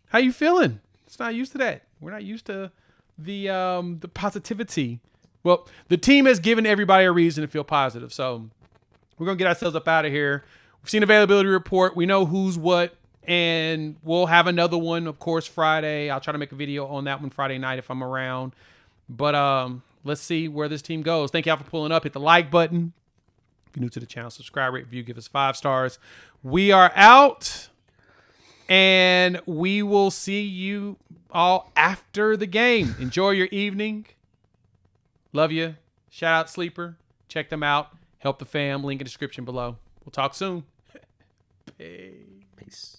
How you feeling? It's not used to that. We're not used to the positivity. Well, the team has given everybody a reason to feel positive, so we're gonna get ourselves up out of here. We've seen availability report. We know who's what, and we'll have another one, of course, Friday. I'll try to make a video on that one Friday night if I'm around. But let's see where this team goes. Thank y'all for pulling up. Hit the like button. If you're new to the channel, subscribe, rate, review, give us 5 stars. We are out, and we will see you all after the game. Enjoy your evening. Love you. Shout out Sleeper. Check them out. Help the fam. Link in the description below. We'll talk soon. Peace.